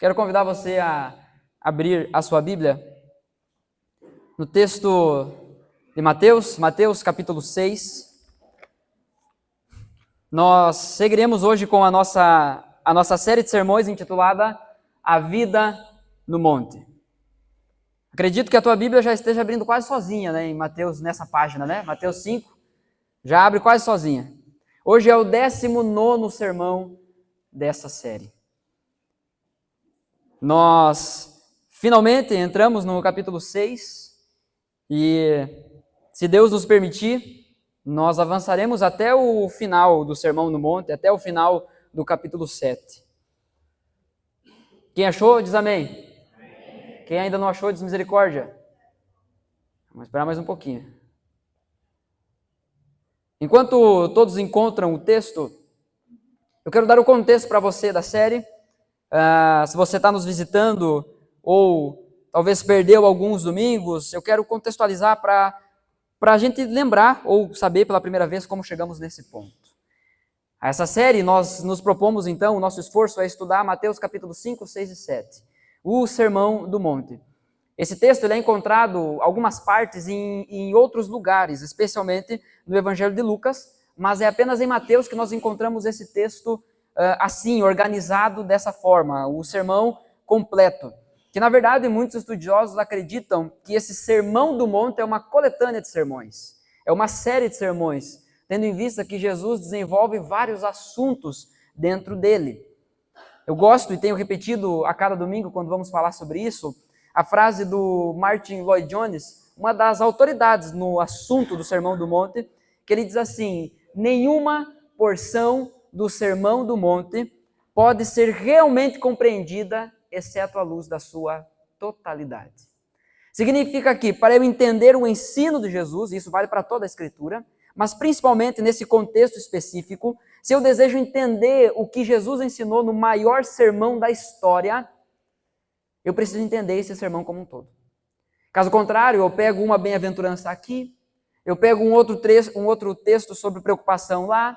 Quero convidar você a abrir a sua Bíblia no texto de Mateus capítulo 6. Nós seguiremos hoje com a nossa série de sermões intitulada A Vida no Monte. Acredito que a tua Bíblia já esteja abrindo quase sozinha, né, em Mateus, nessa página, né? Mateus 5, já abre quase sozinha. Hoje é o 19º sermão dessa série. Nós finalmente entramos no capítulo 6 e, se Deus nos permitir, nós avançaremos até o final do Sermão no Monte, até o final do capítulo 7. Quem achou, diz amém. Amém. Quem ainda não achou, diz misericórdia. Vamos esperar mais um pouquinho. Enquanto todos encontram o texto, eu quero dar o contexto para você da série. Se você está nos visitando ou talvez perdeu alguns domingos, eu quero contextualizar para a gente lembrar ou saber pela primeira vez como chegamos nesse ponto. Essa série nós nos propomos então, o nosso esforço é estudar Mateus capítulo 5, 6 e 7, o Sermão do Monte. Esse texto ele é encontrado algumas partes em outros lugares, especialmente no Evangelho de Lucas, mas é apenas em Mateus que nós encontramos esse texto assim, organizado dessa forma, o sermão completo. Que, na verdade, muitos estudiosos acreditam que esse Sermão do Monte é uma coletânea de sermões, é uma série de sermões, tendo em vista que Jesus desenvolve vários assuntos dentro dele. Eu gosto e tenho repetido a cada domingo, quando vamos falar sobre isso, a frase do Martin Lloyd-Jones, uma das autoridades no assunto do Sermão do Monte, que ele diz assim: nenhuma porção do Sermão do Monte pode ser realmente compreendida exceto à luz da sua totalidade. Significa que, para eu entender o ensino de Jesus, e isso vale para toda a Escritura, mas principalmente nesse contexto específico, se eu desejo entender o que Jesus ensinou no maior sermão da história, eu preciso entender esse sermão como um todo. Caso contrário, eu pego uma bem-aventurança aqui, eu pego um outro texto sobre preocupação lá,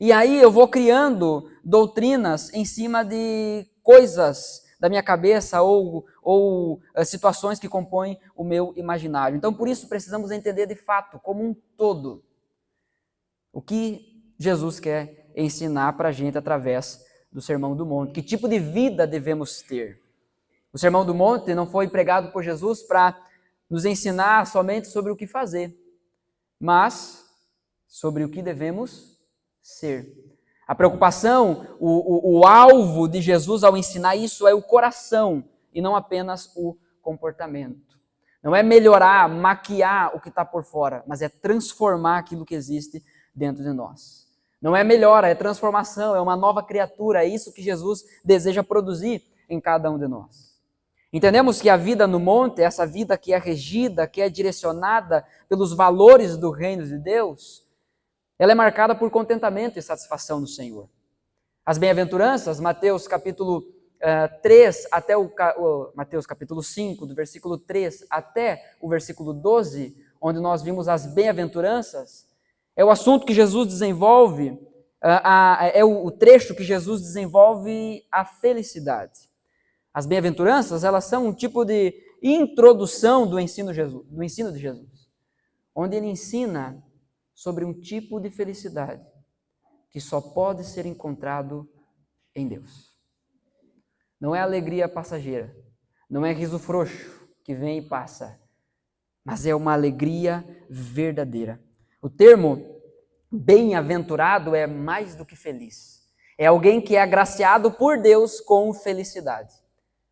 e aí eu vou criando doutrinas em cima de coisas da minha cabeça ou situações que compõem o meu imaginário. Então, por isso, precisamos entender de fato, como um todo, o que Jesus quer ensinar para a gente através do Sermão do Monte. Que tipo de vida devemos ter? O Sermão do Monte não foi pregado por Jesus para nos ensinar somente sobre o que fazer, mas sobre o que devemos ser. A preocupação, o alvo de Jesus ao ensinar isso é o coração e não apenas o comportamento. Não é melhorar, maquiar o que está por fora, mas é transformar aquilo que existe dentro de nós. Não é melhora, é transformação, é uma nova criatura, é isso que Jesus deseja produzir em cada um de nós. Entendemos que a vida no monte, essa vida que é regida, que é direcionada pelos valores do reino de Deus, ela é marcada por contentamento e satisfação no Senhor. As bem-aventuranças, Mateus capítulo 3 até Mateus capítulo 5, do versículo 3 até o versículo 12, onde nós vimos as bem-aventuranças, é o assunto que Jesus desenvolve, é o trecho que Jesus desenvolve a felicidade. As bem-aventuranças, elas são um tipo de introdução do ensino de Jesus, onde ele ensina sobre um tipo de felicidade que só pode ser encontrado em Deus. Não é alegria passageira, não é riso frouxo que vem e passa, mas é uma alegria verdadeira. O termo bem-aventurado é mais do que feliz. É alguém que é agraciado por Deus com felicidade.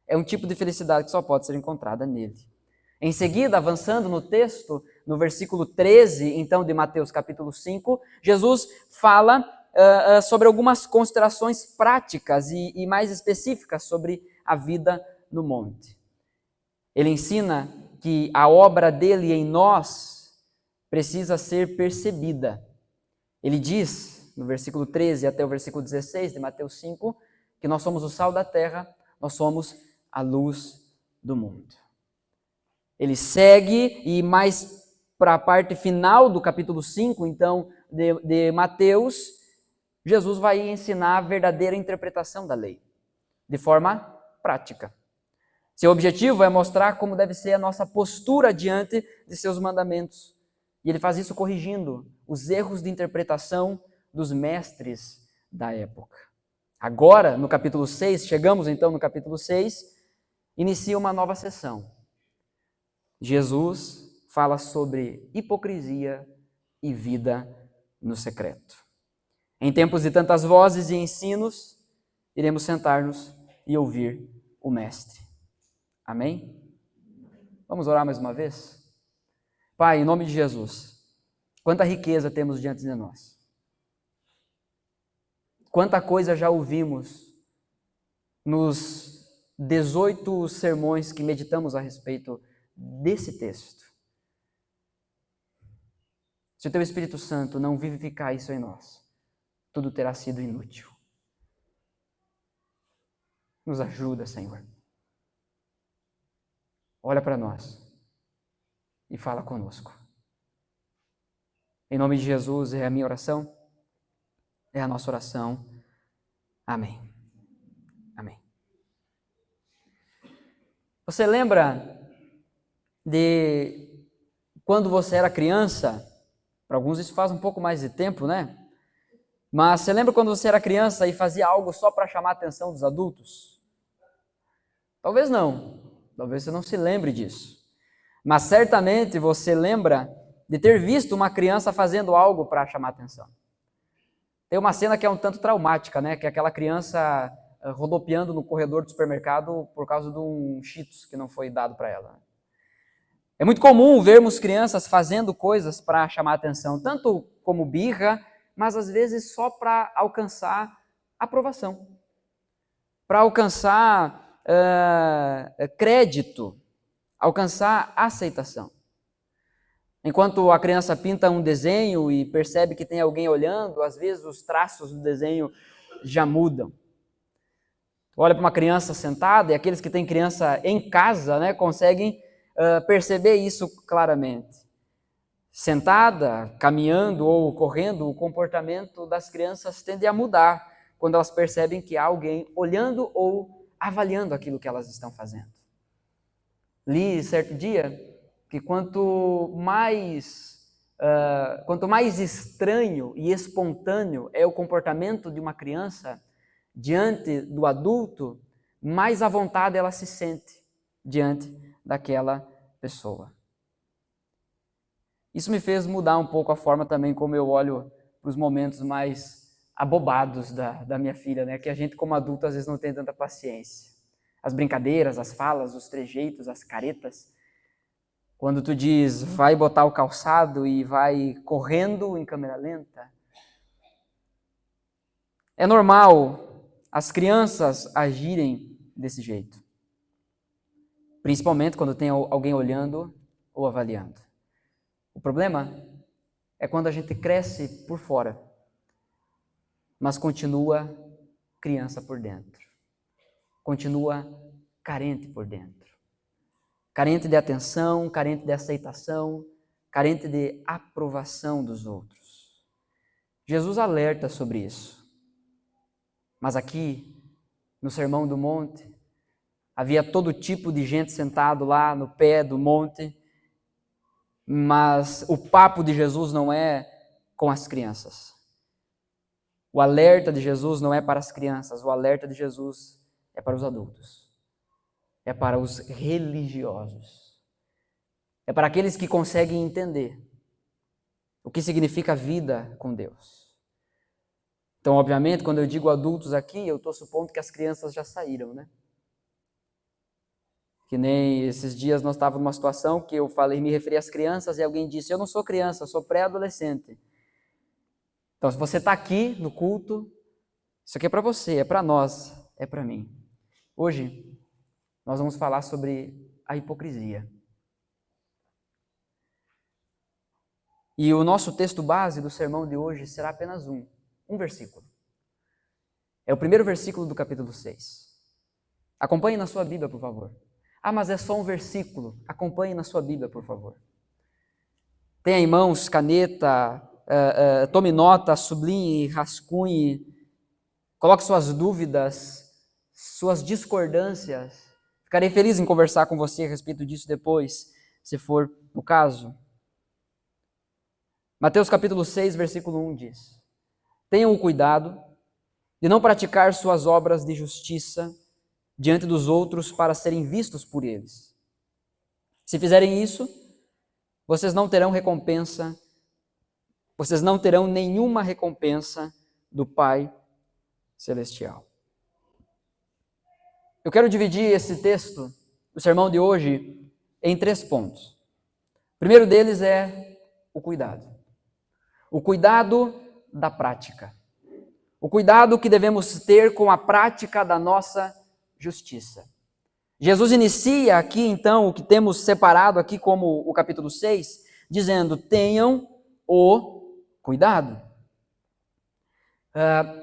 É um tipo de felicidade que só pode ser encontrada nele. Em seguida, avançando no texto, no versículo 13, então, de Mateus capítulo 5, Jesus fala sobre algumas considerações práticas e mais específicas sobre a vida no monte. Ele ensina que a obra dele em nós precisa ser percebida. Ele diz, no versículo 13 até o versículo 16 de Mateus 5, que nós somos o sal da terra, nós somos a luz do mundo. Ele segue e mais para a parte final do capítulo 5, então, de Mateus, Jesus vai ensinar a verdadeira interpretação da lei, de forma prática. Seu objetivo é mostrar como deve ser a nossa postura diante de seus mandamentos. E ele faz isso corrigindo os erros de interpretação dos mestres da época. Agora, no capítulo 6, chegamos então no capítulo 6, inicia uma nova sessão. Jesus fala sobre hipocrisia e vida no secreto. Em tempos de tantas vozes e ensinos, iremos sentar-nos e ouvir o Mestre. Amém? Vamos orar mais uma vez? Pai, em nome de Jesus, quanta riqueza temos diante de nós. Quanta coisa já ouvimos nos 18 sermões que meditamos a respeito desse texto. Se o Teu Espírito Santo não vivificar isso em nós, tudo terá sido inútil. Nos ajuda, Senhor. Olha para nós e fala conosco. Em nome de Jesus é a minha oração, é a nossa oração. Amém. Amém. Você lembra de quando você era criança? Para alguns isso faz um pouco mais de tempo, né? Mas você lembra quando você era criança e fazia algo só para chamar a atenção dos adultos? Talvez não. Talvez você não se lembre disso. Mas certamente você lembra de ter visto uma criança fazendo algo para chamar a atenção. Tem uma cena que é um tanto traumática, né? Que é aquela criança rodopiando no corredor do supermercado por causa de um Cheetos que não foi dado para ela. É muito comum vermos crianças fazendo coisas para chamar a atenção, tanto como birra, mas às vezes só para alcançar aprovação, para alcançar crédito, alcançar aceitação. Enquanto a criança pinta um desenho e percebe que tem alguém olhando, às vezes os traços do desenho já mudam. Olha para uma criança sentada, e aqueles que têm criança em casa, né, conseguem perceber isso claramente. Sentada, caminhando ou correndo, o comportamento das crianças tende a mudar quando elas percebem que há alguém olhando ou avaliando aquilo que elas estão fazendo. Li certo dia que quanto mais estranho e espontâneo é o comportamento de uma criança diante do adulto, mais à vontade ela se sente diante daquela pessoa. Isso me fez mudar um pouco a forma também como eu olho para os momentos mais abobados da minha filha, né? Que a gente como adulto às vezes não tem tanta paciência. As brincadeiras, as falas, os trejeitos, as caretas. Quando tu diz, vai botar o calçado e vai correndo em câmera lenta. É normal as crianças agirem desse jeito. Principalmente quando tem alguém olhando ou avaliando. O problema é quando a gente cresce por fora, mas continua criança por dentro. Continua carente por dentro. Carente de atenção, carente de aceitação, carente de aprovação dos outros. Jesus alerta sobre isso. Mas aqui, no Sermão do Monte, havia todo tipo de gente sentado lá no pé do monte, mas o papo de Jesus não é com as crianças. O alerta de Jesus não é para as crianças, o alerta de Jesus é para os adultos. É para os religiosos. É para aqueles que conseguem entender o que significa a vida com Deus. Então, obviamente, quando eu digo adultos aqui, eu estou supondo que as crianças já saíram, né? Que nem esses dias nós estávamos numa situação que eu me referi às crianças e alguém disse, eu não sou criança, eu sou pré-adolescente. Então, se você está aqui no culto, isso aqui é para você, é para nós, é para mim. Hoje, nós vamos falar sobre a hipocrisia. E o nosso texto base do sermão de hoje será apenas um versículo. É o primeiro versículo do capítulo 6. Acompanhe na sua Bíblia, por favor. Ah, mas é só um versículo. Acompanhe na sua Bíblia, por favor. Tenha em mãos caneta, tome nota, sublinhe, rascunhe, coloque suas dúvidas, suas discordâncias. Ficarei feliz em conversar com você a respeito disso depois, se for o caso. Mateus capítulo 6, versículo 1 diz: Tenham o cuidado de não praticar suas obras de justiça diante dos outros para serem vistos por eles. Se fizerem isso, vocês não terão recompensa, vocês não terão nenhuma recompensa do Pai Celestial. Eu quero dividir esse texto, o sermão de hoje, em 3 pontos. O primeiro deles é o cuidado. O cuidado da prática. O cuidado que devemos ter com a prática da nossa justiça. Jesus inicia aqui, então, o que temos separado aqui como o capítulo 6, dizendo: tenham o cuidado.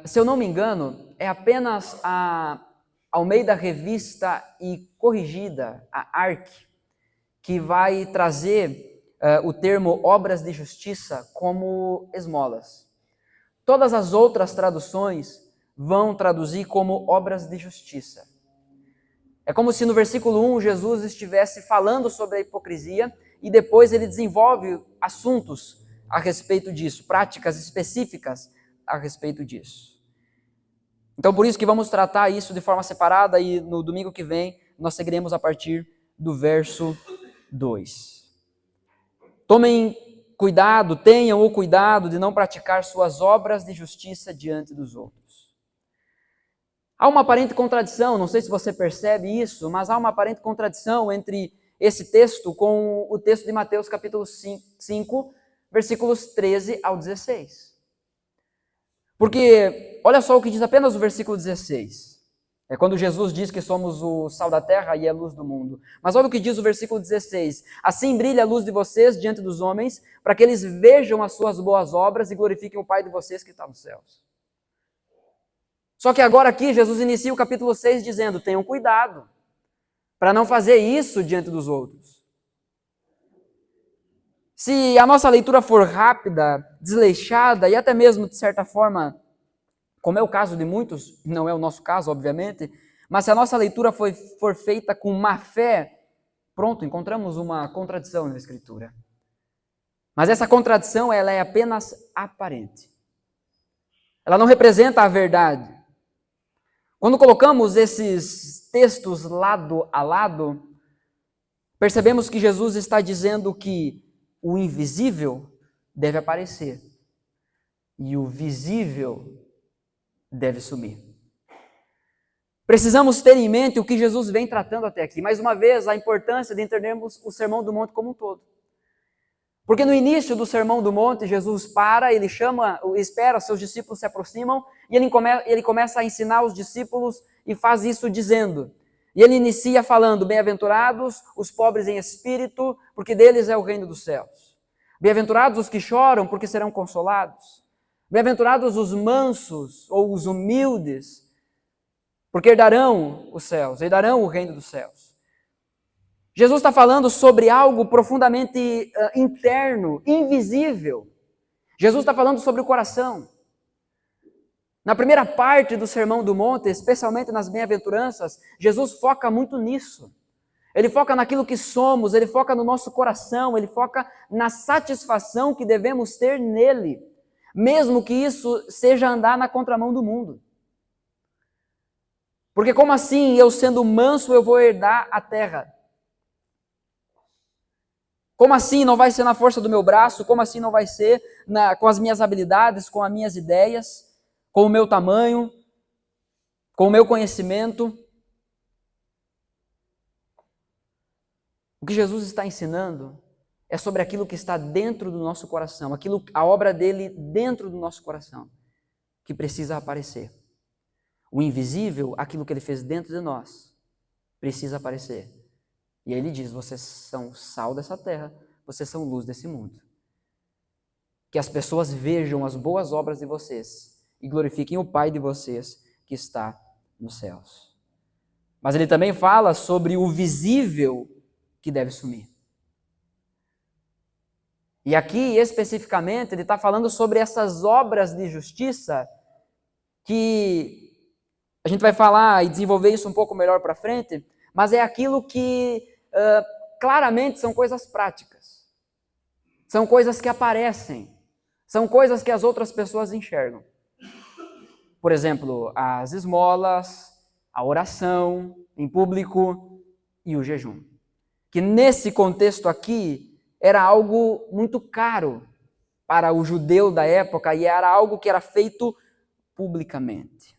Se eu não me engano, é apenas a Almeida Revista e Corrigida, a ARC, que vai trazer o termo obras de justiça como esmolas. Todas as outras traduções vão traduzir como obras de justiça. É como se no versículo 1 Jesus estivesse falando sobre a hipocrisia e depois ele desenvolve assuntos a respeito disso, práticas específicas a respeito disso. Então por isso que vamos tratar isso de forma separada e no domingo que vem nós seguiremos a partir do verso 2. Tomem cuidado, tenham o cuidado de não praticar suas obras de justiça diante dos outros. Há uma aparente contradição, não sei se você percebe isso, mas há uma aparente contradição entre esse texto com o texto de Mateus capítulo 5, versículos 13 ao 16. Porque, olha só o que diz apenas o versículo 16. É quando Jesus diz que somos o sal da terra e a luz do mundo. Mas olha o que diz o versículo 16. Assim brilha a luz de vocês diante dos homens, para que eles vejam as suas boas obras e glorifiquem o Pai de vocês que está nos céus. Só que agora aqui Jesus inicia o capítulo 6 dizendo: tenham cuidado para não fazer isso diante dos outros. Se a nossa leitura for rápida, desleixada e até mesmo, de certa forma, como é o caso de muitos, não é o nosso caso, obviamente, mas se a nossa leitura for feita com má fé, pronto, encontramos uma contradição na Escritura. Mas essa contradição, ela é apenas aparente. Ela não representa a verdade. Quando colocamos esses textos lado a lado, percebemos que Jesus está dizendo que o invisível deve aparecer e o visível deve sumir. Precisamos ter em mente o que Jesus vem tratando até aqui. Mais uma vez, a importância de entendermos o Sermão do Monte como um todo. Porque no início do Sermão do Monte, Jesus ele chama, espera, seus discípulos se aproximam e ele começa a ensinar os discípulos e faz isso dizendo. E ele inicia falando: bem-aventurados os pobres em espírito, porque deles é o reino dos céus. Bem-aventurados os que choram, porque serão consolados. Bem-aventurados os mansos ou os humildes, porque herdarão os céus, herdarão o reino dos céus. Jesus está falando sobre algo profundamente interno, invisível. Jesus está falando sobre o coração. Na primeira parte do Sermão do Monte, especialmente nas bem-aventuranças, Jesus foca muito nisso. Ele foca naquilo que somos, ele foca no nosso coração, ele foca na satisfação que devemos ter nele, mesmo que isso seja andar na contramão do mundo. Porque como assim, eu sendo manso, eu vou herdar a terra? Como assim não vai ser na força do meu braço? Como assim não vai ser com as minhas habilidades, com as minhas ideias, com o meu tamanho, com o meu conhecimento? O que Jesus está ensinando é sobre aquilo que está dentro do nosso coração, a obra dele dentro do nosso coração, que precisa aparecer. O invisível, aquilo que ele fez dentro de nós, precisa aparecer. E aí ele diz: vocês são sal dessa terra, vocês são luz desse mundo. Que as pessoas vejam as boas obras de vocês e glorifiquem o Pai de vocês que está nos céus. Mas ele também fala sobre o visível que deve sumir. E aqui, especificamente, ele está falando sobre essas obras de justiça que A gente vai falar e desenvolver isso um pouco melhor para frente, mas é aquilo que claramente são coisas práticas. São coisas que aparecem. São coisas que as outras pessoas enxergam. Por exemplo, as esmolas, a oração em público e o jejum. Que nesse contexto aqui era algo muito caro para o judeu da época e era algo que era feito publicamente.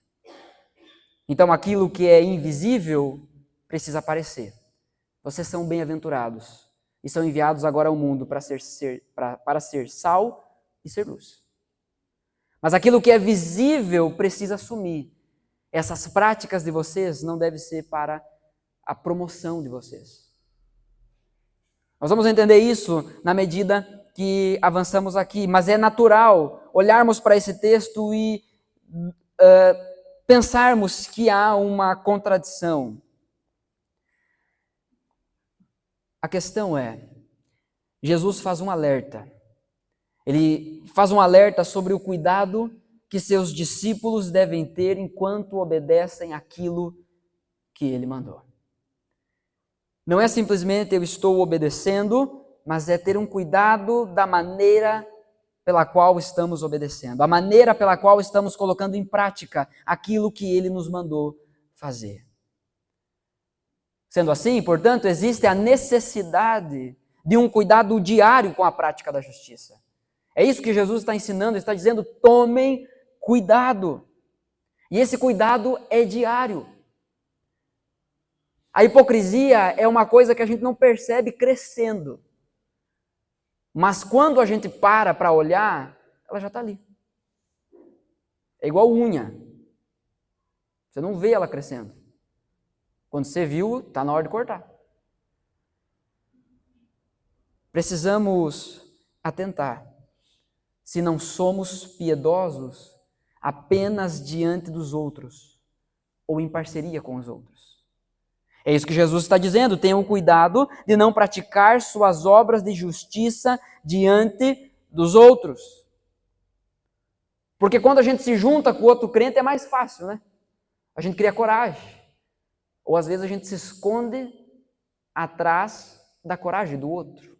Então aquilo que é invisível precisa aparecer. Vocês são bem-aventurados e são enviados agora ao mundo para ser sal e ser luz. Mas aquilo que é visível precisa assumir. Essas práticas de vocês não devem ser para a promoção de vocês. Nós vamos entender isso na medida que avançamos aqui, mas é natural olharmos para esse texto e pensarmos que há uma contradição. A questão é, Jesus faz um alerta. Ele faz um alerta sobre o cuidado que seus discípulos devem ter enquanto obedecem aquilo que ele mandou. Não é simplesmente eu estou obedecendo, mas é ter um cuidado da maneira pela qual estamos obedecendo, a maneira pela qual estamos colocando em prática aquilo que ele nos mandou fazer. Sendo assim, portanto, existe a necessidade de um cuidado diário com a prática da justiça. É isso que Jesus está ensinando, está dizendo, tomem cuidado. E esse cuidado é diário. A hipocrisia é uma coisa que a gente não percebe crescendo. Mas quando a gente para olhar, ela já está ali. É igual unha. Você não vê ela crescendo. Quando você viu, está na hora de cortar. Precisamos atentar. Se não somos piedosos apenas diante dos outros ou em parceria com os outros. É isso que Jesus está dizendo, tenham cuidado de não praticar suas obras de justiça diante dos outros. Porque quando a gente se junta com outro crente é mais fácil, né? A gente cria coragem. Ou às vezes a gente se esconde atrás da coragem do outro.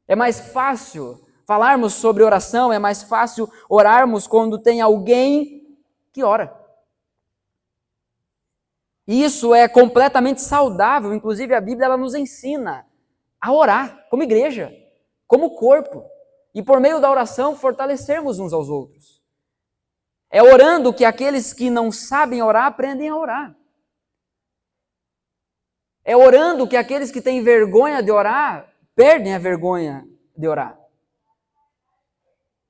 É mais fácil falarmos sobre oração, é mais fácil orarmos quando tem alguém que ora. E isso é completamente saudável, inclusive a Bíblia ela nos ensina a orar como igreja, como corpo, e por meio da oração fortalecermos uns aos outros. É orando que aqueles que não sabem orar aprendem a orar. É orando que aqueles que têm vergonha de orar perdem a vergonha de orar.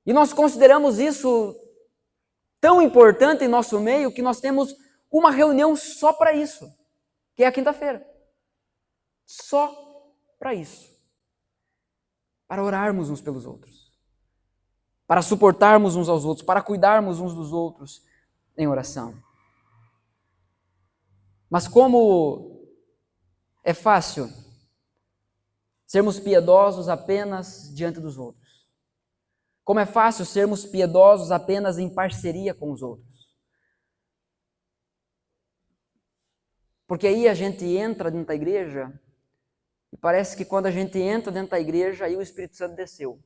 E nós consideramos isso tão importante em nosso meio que nós temos uma reunião só para isso, que é a quinta-feira. Só para isso. Para orarmos uns pelos outros. Para suportarmos uns aos outros, para cuidarmos uns dos outros em oração. Mas como é fácil sermos piedosos apenas diante dos outros. Como é fácil sermos piedosos apenas em parceria com os outros. Porque aí a gente entra dentro da igreja e parece que quando a gente entra dentro da igreja, aí o Espírito Santo desceu.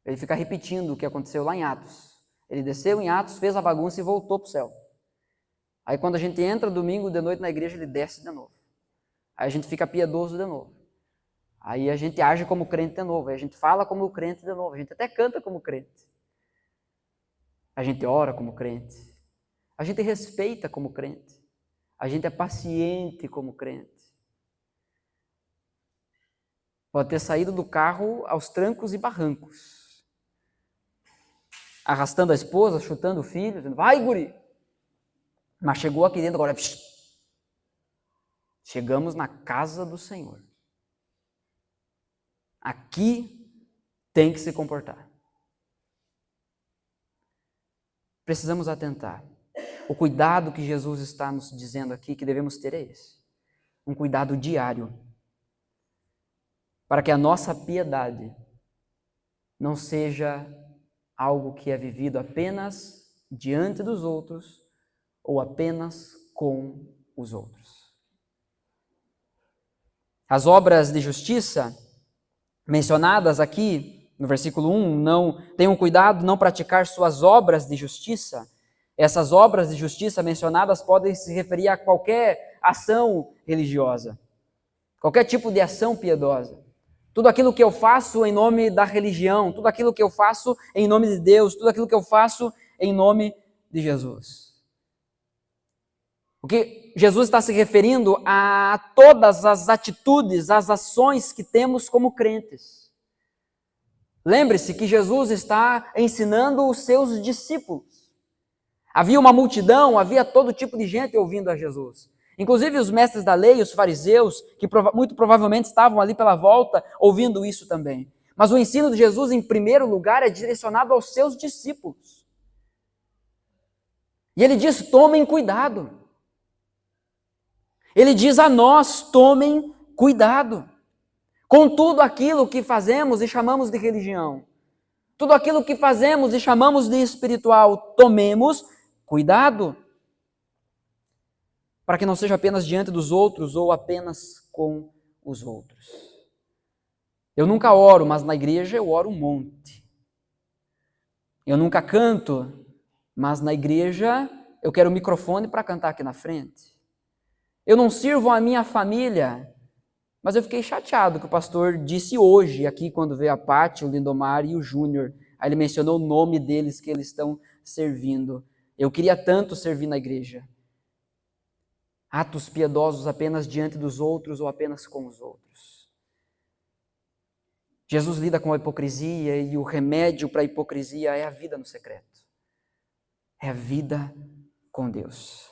Ele fica repetindo o que aconteceu lá em Atos. Ele desceu em Atos, fez a bagunça e voltou para o céu. Aí quando a gente entra domingo de noite na igreja, ele desce de novo. Aí a gente fica piedoso de novo. Aí a gente age como crente de novo, aí a gente fala como crente de novo, a gente até canta como crente. A gente ora como crente. A gente respeita como crente. A gente é paciente como crente. Pode ter saído do carro aos trancos e barrancos. Arrastando a esposa, chutando o filho, dizendo, vai guri! Mas chegou aqui dentro agora, chegamos na casa do Senhor. Aqui tem que se comportar. Precisamos atentar. O cuidado que Jesus está nos dizendo aqui que devemos ter é esse. Um cuidado diário. Para que a nossa piedade não seja algo que é vivido apenas diante dos outros ou apenas com os outros? As obras de justiça mencionadas aqui no versículo 1, não tenham cuidado não praticar suas obras de justiça. Essas obras de justiça mencionadas podem se referir a qualquer ação religiosa, qualquer tipo de ação piedosa. Tudo aquilo que eu faço em nome da religião, tudo aquilo que eu faço em nome de Deus, tudo aquilo que eu faço em nome de Jesus. O que Jesus está se referindo a todas as atitudes, as ações que temos como crentes. Lembre-se que Jesus está ensinando os seus discípulos. Havia uma multidão, havia todo tipo de gente ouvindo a Jesus. Inclusive os mestres da lei, os fariseus, que muito provavelmente estavam ali pela volta, ouvindo isso também. Mas o ensino de Jesus, em primeiro lugar, é direcionado aos seus discípulos. E ele diz, tomem cuidado. Ele diz a nós, tomem cuidado com tudo aquilo que fazemos e chamamos de religião. Tudo aquilo que fazemos e chamamos de espiritual, tomemos cuidado, para que não seja apenas diante dos outros ou apenas com os outros. Eu nunca oro, mas na igreja eu oro um monte. Eu nunca canto, mas na igreja eu quero o microfone para cantar aqui na frente. Eu não sirvo a minha família, mas eu fiquei chateado que o pastor disse hoje, aqui quando veio a Pátio, o Lindomar e o Júnior, aí ele mencionou o nome deles que eles estão servindo. Eu queria tanto servir na igreja. Atos piedosos apenas diante dos outros ou apenas com os outros. Jesus lida com a hipocrisia e o remédio para a hipocrisia é a vida no secreto. É a vida com Deus.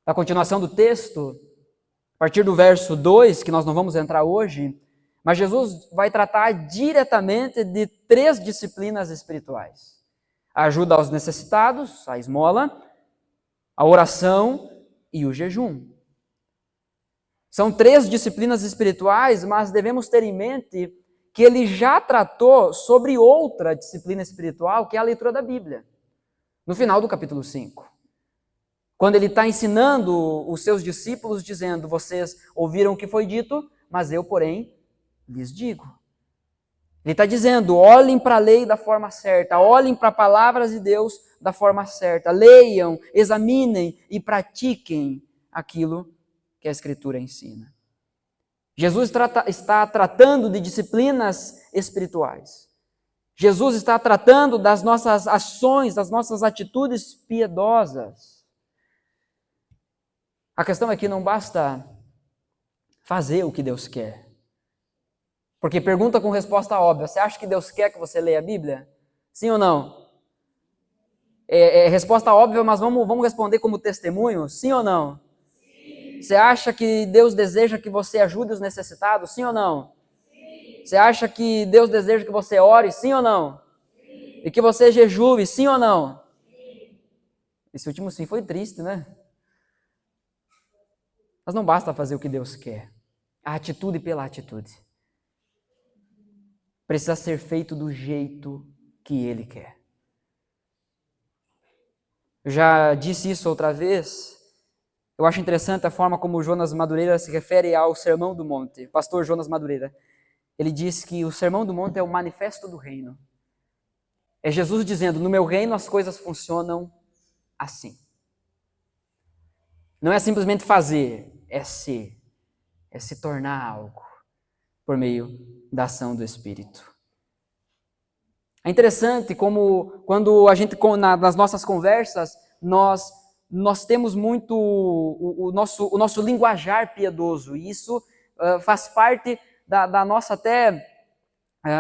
Na continuação do texto, a partir do verso 2, que nós não vamos entrar hoje, mas Jesus vai tratar diretamente de 3 disciplinas espirituais. A ajuda aos necessitados, a esmola, a oração e o jejum. São 3 disciplinas espirituais, mas devemos ter em mente que ele já tratou sobre outra disciplina espiritual, que é a leitura da Bíblia, no final do capítulo 5. Quando ele está ensinando os seus discípulos, dizendo, vocês ouviram o que foi dito, mas eu, porém, lhes digo. Ele está dizendo, olhem para a lei da forma certa, olhem para as palavras de Deus da forma certa, leiam, examinem e pratiquem aquilo que a Escritura ensina. Jesus está tratando de disciplinas espirituais. Jesus está tratando das nossas ações, das nossas atitudes piedosas. A questão é que não basta fazer o que Deus quer. Porque pergunta com resposta óbvia, você acha que Deus quer que você leia a Bíblia? Sim ou não? É resposta óbvia, mas vamos responder como testemunho? Sim ou não? Sim. Você acha que Deus deseja que você ajude os necessitados? Sim ou não? Sim. Você acha que Deus deseja que você ore? Sim ou não? Sim. E que você jejue? Sim ou não? Sim. Esse último sim foi triste, né? Mas não basta fazer o que Deus quer. A atitude pela atitude. Precisa ser feito do jeito que Ele quer. Eu já disse isso outra vez. Eu acho interessante a forma como o Jonas Madureira se refere ao Sermão do Monte. O pastor Jonas Madureira. Ele diz que o Sermão do Monte é o manifesto do reino. É Jesus dizendo, no meu reino as coisas funcionam assim. Não é simplesmente fazer, é se tornar algo por meio da ação do Espírito. É interessante como quando a gente, nas nossas conversas, nós temos muito o nosso linguajar piedoso, e isso faz parte da nossa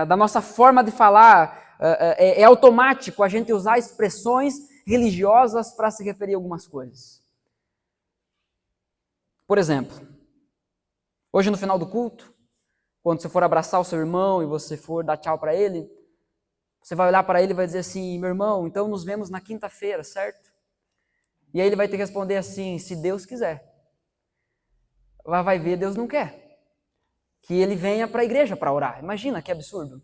da nossa forma de falar, é automático a gente usar expressões religiosas para se referir a algumas coisas. Por exemplo, hoje no final do culto, quando você for abraçar o seu irmão e você for dar tchau para ele, você vai olhar para ele e vai dizer assim, meu irmão, então nos vemos na quinta-feira, certo? E aí ele vai ter que responder assim, se Deus quiser. Vai ver, Deus não quer. Que ele venha para a igreja para orar. Imagina que absurdo.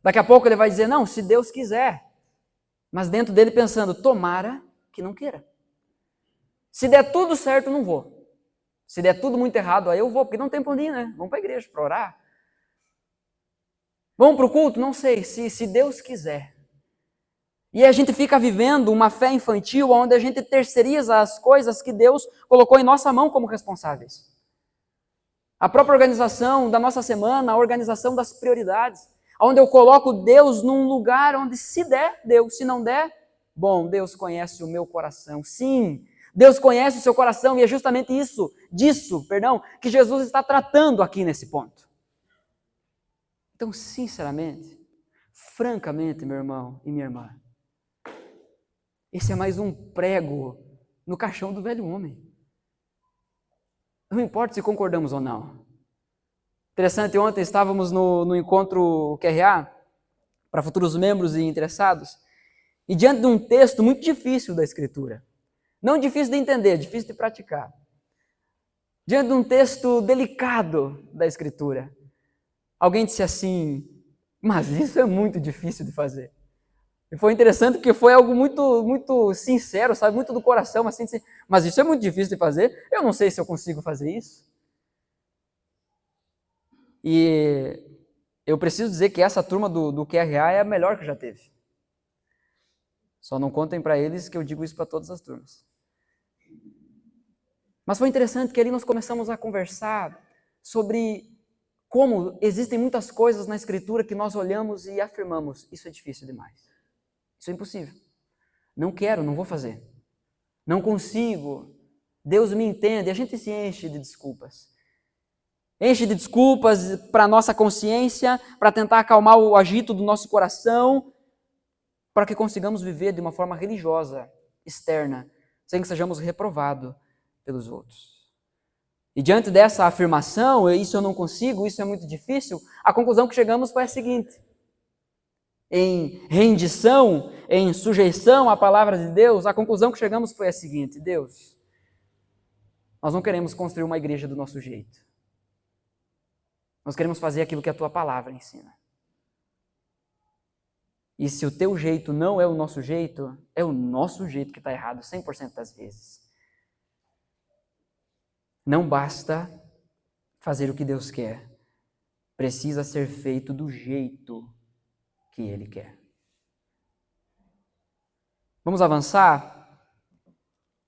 Daqui a pouco ele vai dizer, não, se Deus quiser. Mas dentro dele pensando, tomara que não queira. Se der tudo certo, não vou. Se der tudo muito errado, aí eu vou, porque não tem pra onde ir, né? Vamos para a igreja para orar. Vamos para o culto? Não sei, se Deus quiser. E a gente fica vivendo uma fé infantil onde a gente terceiriza as coisas que Deus colocou em nossa mão como responsáveis. A própria organização da nossa semana, a organização das prioridades, onde eu coloco Deus num lugar onde se der, Deus, se não der, bom, Deus conhece o meu coração. Sim, Deus conhece o seu coração e é justamente disso, que Jesus está tratando aqui nesse ponto. Então, sinceramente, francamente, meu irmão e minha irmã, esse é mais um prego no caixão do velho homem. Não importa se concordamos ou não. Interessante, ontem estávamos no encontro QRA, para futuros membros e interessados, e diante de um texto muito difícil da Escritura. Não difícil de entender, difícil de praticar. Diante de um texto delicado da Escritura, alguém disse assim, mas isso é muito difícil de fazer. E foi interessante porque foi algo muito, muito sincero, sabe? Muito do coração, assim, mas isso é muito difícil de fazer, eu não sei se eu consigo fazer isso. E eu preciso dizer que essa turma do QRA é a melhor que já teve. Só não contem para eles que eu digo isso para todas as turmas. Mas foi interessante que ali nós começamos a conversar sobre como existem muitas coisas na Escritura que nós olhamos e afirmamos, isso é difícil demais. Isso é impossível. Não quero, não vou fazer. Não consigo. Deus me entende. A gente se enche de desculpas. Enche de desculpas para a nossa consciência, para tentar acalmar o agito do nosso coração, para que consigamos viver de uma forma religiosa, externa, sem que sejamos reprovados pelos outros. E diante dessa afirmação, isso eu não consigo, isso é muito difícil, a conclusão que chegamos foi a seguinte: em rendição, em sujeição à palavra de Deus, a conclusão que chegamos foi a seguinte: Deus, nós não queremos construir uma igreja do nosso jeito. Nós queremos fazer aquilo que a tua palavra ensina. E se o teu jeito não é o nosso jeito, é o nosso jeito que está errado 100% das vezes. Não basta fazer o que Deus quer. Precisa ser feito do jeito que Ele quer. Vamos avançar?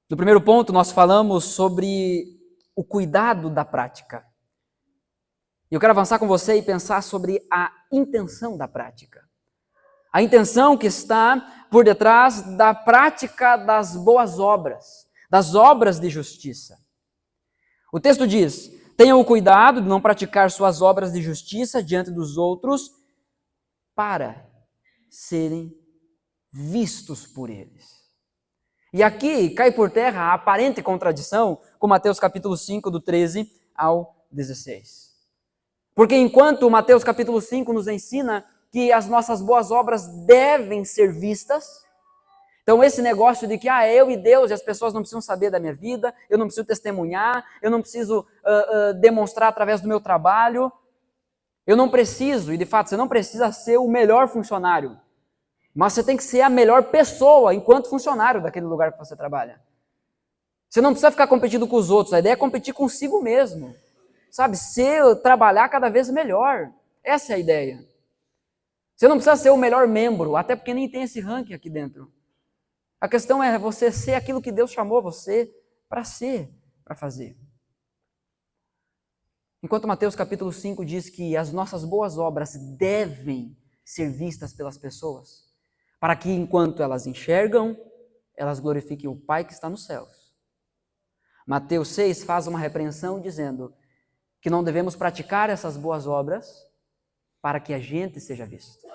No primeiro ponto, nós falamos sobre o cuidado da prática. E eu quero avançar com você e pensar sobre a intenção da prática. A intenção que está por detrás da prática das boas obras, das obras de justiça. O texto diz: tenham o cuidado de não praticar suas obras de justiça diante dos outros para serem vistos por eles. E aqui cai por terra a aparente contradição com Mateus capítulo 5, do 13 ao 16. Porque enquanto Mateus capítulo 5 nos ensina que as nossas boas obras devem ser vistas, então esse negócio de que eu e Deus e as pessoas não precisam saber da minha vida, eu não preciso testemunhar, eu não preciso demonstrar através do meu trabalho, eu não preciso, e de fato você não precisa ser o melhor funcionário, mas você tem que ser a melhor pessoa enquanto funcionário daquele lugar que você trabalha. Você não precisa ficar competindo com os outros, a ideia é competir consigo mesmo. Sabe, trabalhar cada vez melhor. Essa é a ideia. Você não precisa ser o melhor membro, até porque nem tem esse ranking aqui dentro. A questão é você ser aquilo que Deus chamou você para ser, para fazer. Enquanto Mateus capítulo 5 diz que as nossas boas obras devem ser vistas pelas pessoas, para que enquanto elas enxergam, elas glorifiquem o Pai que está nos céus. Mateus 6 faz uma repreensão dizendo que não devemos praticar essas boas obras para que a gente seja visto.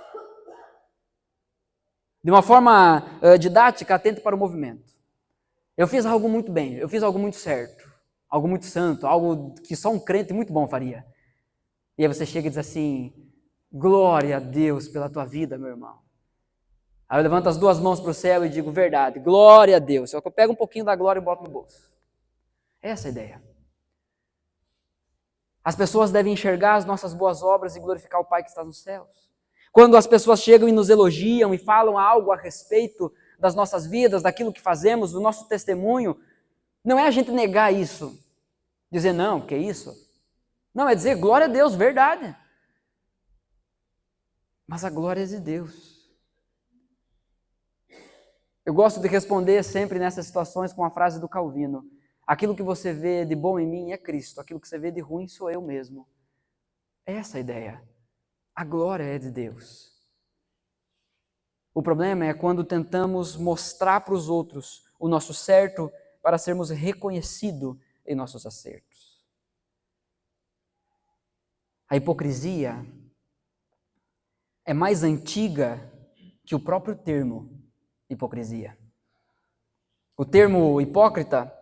De uma forma didática, atento para o movimento. Eu fiz algo muito bem, eu fiz algo muito certo, algo muito santo, algo que só um crente muito bom faria. E aí você chega e diz assim: glória a Deus pela tua vida, meu irmão. Aí eu levanto as duas mãos para o céu e digo: verdade, glória a Deus. Só que eu pego um pouquinho da glória e boto no bolso. Essa é a ideia. As pessoas devem enxergar as nossas boas obras e glorificar o Pai que está nos céus. Quando as pessoas chegam e nos elogiam e falam algo a respeito das nossas vidas, daquilo que fazemos, do nosso testemunho, não é a gente negar isso, dizer não, que é isso? Não, é dizer glória a Deus, verdade. Mas a glória é de Deus. Eu gosto de responder sempre nessas situações com a frase do Calvino: aquilo que você vê de bom em mim é Cristo, aquilo que você vê de ruim sou eu mesmo. É essa a ideia. A glória é de Deus. O problema é quando tentamos mostrar para os outros o nosso certo para sermos reconhecidos em nossos acertos. A hipocrisia é mais antiga que o próprio termo hipocrisia. O termo hipócrita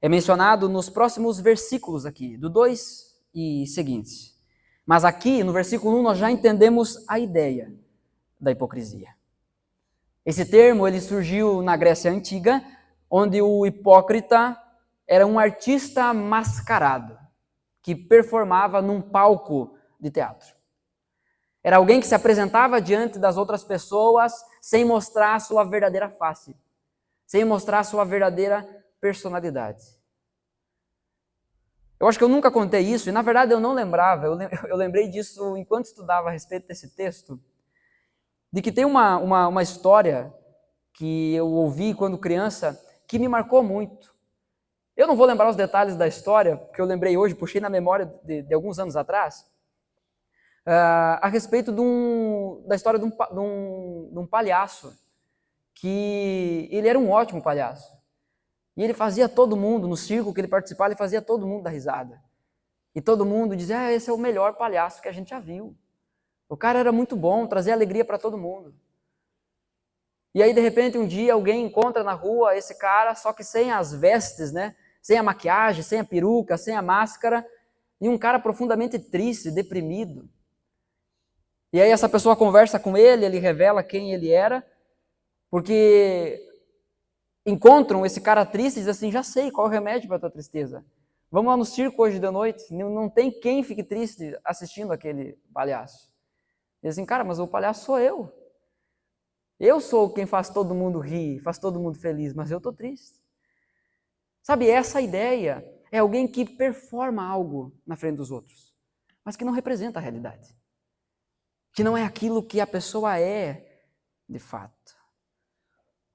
é mencionado nos próximos versículos aqui, do 2 e seguintes. Mas aqui, no versículo 1, nós já entendemos a ideia da hipocrisia. Esse termo ele surgiu na Grécia Antiga, onde o hipócrita era um artista mascarado, que performava num palco de teatro. Era alguém que se apresentava diante das outras pessoas sem mostrar a sua verdadeira face, sem mostrar a sua verdadeira personalidade. Eu acho que eu nunca contei isso, e na verdade eu não lembrava, eu lembrei disso enquanto estudava a respeito desse texto, de que tem uma história que eu ouvi quando criança, que me marcou muito. Eu não vou lembrar os detalhes da história, porque eu lembrei hoje, puxei na memória de alguns anos atrás, a respeito da história de um palhaço, que ele era um ótimo palhaço. E ele fazia todo mundo, no circo que ele participava, ele fazia todo mundo dar risada. E todo mundo dizia, esse é o melhor palhaço que a gente já viu. O cara era muito bom, trazia alegria para todo mundo. E aí, de repente, um dia alguém encontra na rua esse cara, só que sem as vestes, né? Sem a maquiagem, sem a peruca, sem a máscara, e um cara profundamente triste, deprimido. E aí essa pessoa conversa com ele revela quem ele era, porque encontram esse cara triste e dizem assim, já sei qual é o remédio para a tua tristeza. Vamos lá no circo hoje de noite, não tem quem fique triste assistindo aquele palhaço. E assim, cara, mas o palhaço sou eu. Eu sou quem faz todo mundo rir, faz todo mundo feliz, mas eu estou triste. Sabe, essa ideia é alguém que performa algo na frente dos outros, mas que não representa a realidade. Que não é aquilo que a pessoa é, de fato.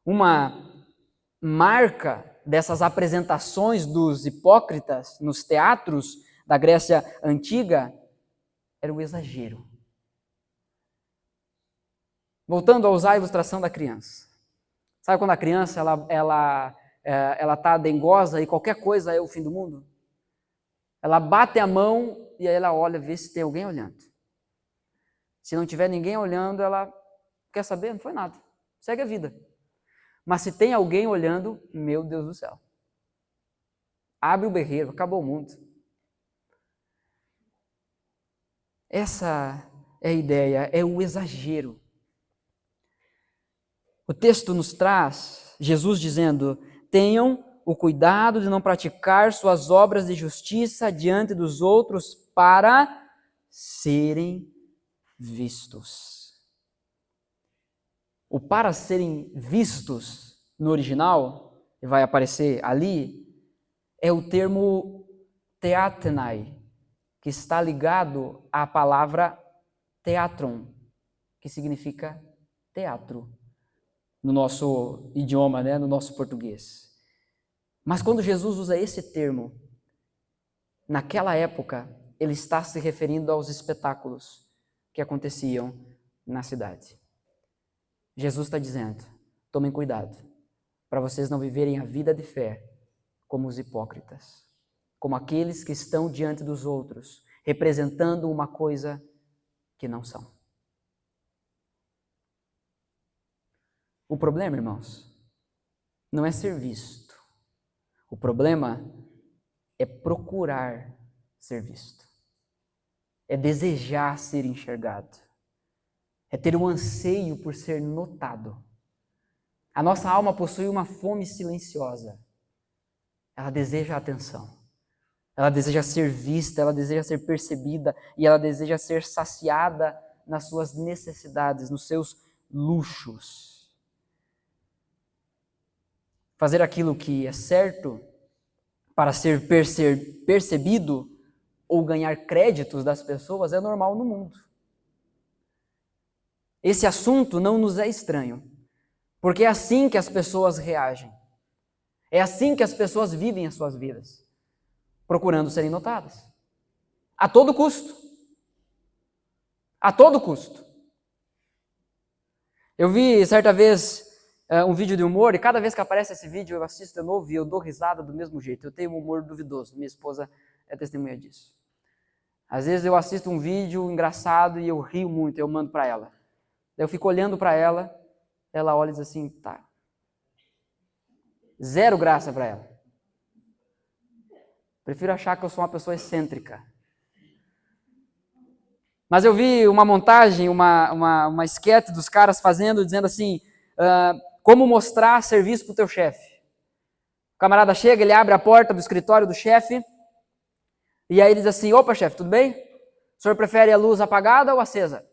Uma marca dessas apresentações dos hipócritas nos teatros da Grécia Antiga era o exagero. Voltando a usar a ilustração da criança. Sabe quando a criança ela tá dengosa e qualquer coisa é o fim do mundo? Ela bate a mão e aí ela olha, vê se tem alguém olhando. Se não tiver ninguém olhando, ela quer saber? Não foi nada. Segue a vida. Mas se tem alguém olhando, meu Deus do céu. Abre o berreiro, acabou o mundo. Essa é a ideia, é o exagero. O texto nos traz Jesus dizendo, tenham o cuidado de não praticar suas obras de justiça diante dos outros para serem vistos. O para serem vistos no original, e vai aparecer ali, é o termo theatnai, que está ligado à palavra teatron, que significa teatro, no nosso idioma, né, no nosso português. Mas quando Jesus usa esse termo, naquela época, ele está se referindo aos espetáculos que aconteciam na cidade. Jesus está dizendo, tomem cuidado, para vocês não viverem a vida de fé como os hipócritas, como aqueles que estão diante dos outros, representando uma coisa que não são. O problema, irmãos, não é ser visto. O problema é procurar ser visto. É desejar ser enxergado. É ter um anseio por ser notado. A nossa alma possui uma fome silenciosa. Ela deseja atenção. Ela deseja ser vista, ela deseja ser percebida e ela deseja ser saciada nas suas necessidades, nos seus luxos. Fazer aquilo que é certo para ser percebido ou ganhar créditos das pessoas é normal no mundo. Esse assunto não nos é estranho, porque é assim que as pessoas reagem. É assim que as pessoas vivem as suas vidas, procurando serem notadas. A todo custo. A todo custo. Eu vi certa vez um vídeo de humor, e cada vez que aparece esse vídeo eu assisto de novo e eu dou risada do mesmo jeito. Eu tenho um humor duvidoso, minha esposa é testemunha disso. Às vezes eu assisto um vídeo engraçado e eu rio muito, eu mando para ela. Daí eu fico olhando para ela, ela olha e diz assim, tá. Zero graça para ela. Prefiro achar que eu sou uma pessoa excêntrica. Mas eu vi uma montagem, uma esquete dos caras fazendo, dizendo assim, como mostrar serviço para o teu chefe. O camarada chega, ele abre a porta do escritório do chefe, e aí ele diz assim, opa chefe, tudo bem? O senhor prefere a luz apagada ou acesa?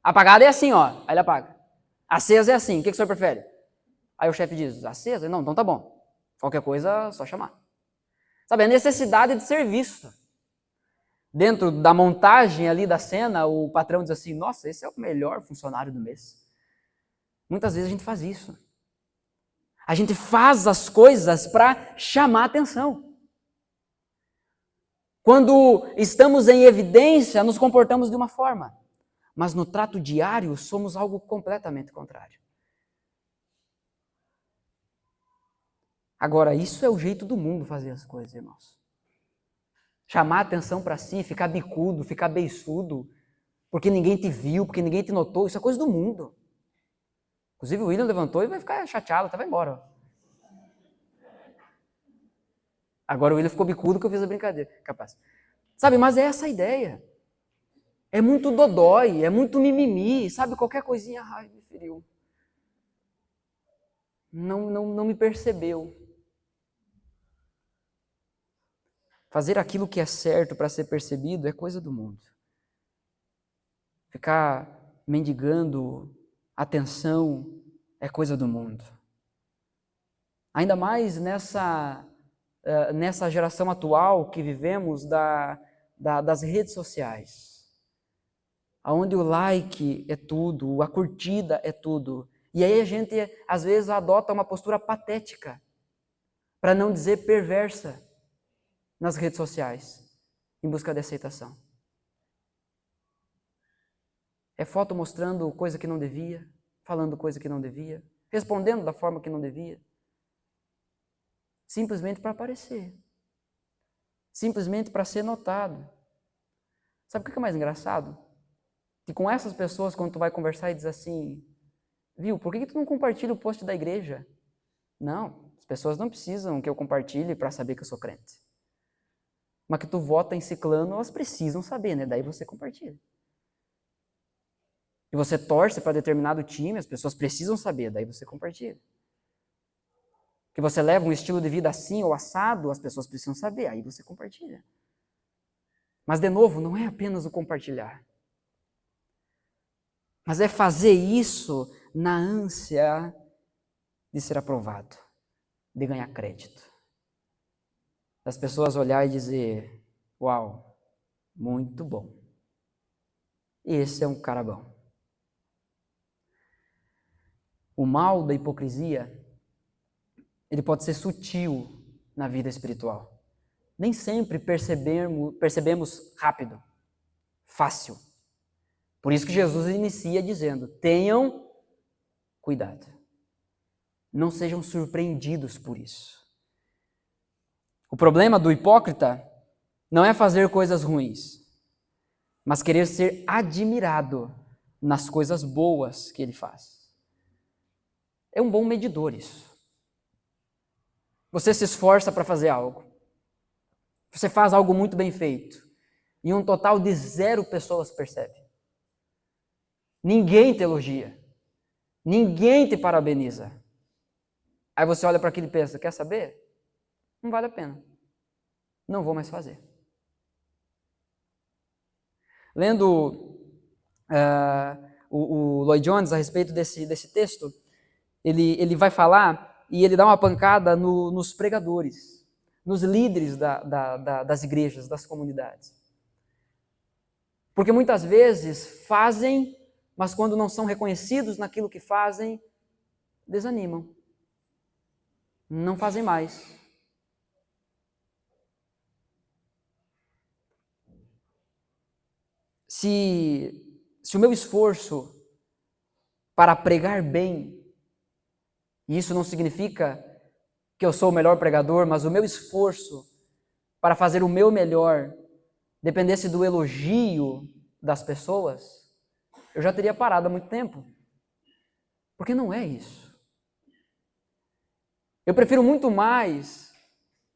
Apagada é assim, ó, aí ele apaga. Acesa é assim, o que o senhor prefere? Aí o chefe diz, acesa? Não, então tá bom. Qualquer coisa, só chamar. Sabe, a necessidade de ser visto. Dentro da montagem ali da cena, o patrão diz assim, nossa, esse é o melhor funcionário do mês. Muitas vezes a gente faz isso. A gente faz as coisas para chamar atenção. Quando estamos em evidência, nos comportamos de uma forma. Mas no trato diário, somos algo completamente contrário. Agora, isso é o jeito do mundo fazer as coisas, irmãos. Chamar atenção para si, ficar bicudo, ficar beiçudo, porque ninguém te viu, porque ninguém te notou, isso é coisa do mundo. Inclusive o William levantou e vai ficar chateado, até vai embora. Agora o William ficou bicudo que eu fiz a brincadeira, capaz. Sabe, mas é essa a ideia. É muito dodói, é muito mimimi, sabe, qualquer coisinha, ai, me feriu. Não me percebeu. Fazer aquilo que é certo para ser percebido é coisa do mundo. Ficar mendigando atenção é coisa do mundo. Ainda mais nessa geração atual que vivemos das redes sociais, onde o like é tudo, a curtida é tudo. E aí a gente, às vezes, adota uma postura patética, para não dizer perversa, nas redes sociais, em busca de aceitação. É foto mostrando coisa que não devia, falando coisa que não devia, respondendo da forma que não devia. Simplesmente para aparecer. Simplesmente para ser notado. Sabe o que é mais engraçado? Que com essas pessoas, quando tu vai conversar e diz assim, viu, por que tu não compartilha o post da igreja? Não, as pessoas não precisam que eu compartilhe para saber que eu sou crente. Mas que tu vota em ciclano, elas precisam saber, né? Daí você compartilha. E você torce para determinado time, as pessoas precisam saber, daí você compartilha. Que você leva um estilo de vida assim ou assado, as pessoas precisam saber, aí você compartilha. Mas, de novo, não é apenas o compartilhar. Mas é fazer isso na ânsia de ser aprovado, de ganhar crédito. Das pessoas olhar e dizer, uau, muito bom. Esse é um cara bom. O mal da hipocrisia, ele pode ser sutil na vida espiritual. Nem sempre percebemos rápido, fácil. Por isso que Jesus inicia dizendo, tenham cuidado. Não sejam surpreendidos por isso. O problema do hipócrita não é fazer coisas ruins, mas querer ser admirado nas coisas boas que ele faz. É um bom medidor isso. Você se esforça para fazer algo. Você faz algo muito bem feito. E um total de 0 pessoas percebe. Ninguém te elogia. Ninguém te parabeniza. Aí você olha para aquilo e pensa, quer saber? Não vale a pena. Não vou mais fazer. Lendo o Lloyd Jones a respeito desse texto, ele vai falar e ele dá uma pancada nos pregadores, nos líderes das igrejas, das comunidades. Porque muitas vezes fazem, mas quando não são reconhecidos naquilo que fazem, desanimam. Não fazem mais. Se o meu esforço para pregar bem, e isso não significa que eu sou o melhor pregador, mas o meu esforço para fazer o meu melhor dependesse do elogio das pessoas, eu já teria parado há muito tempo. Porque não é isso. Eu prefiro muito mais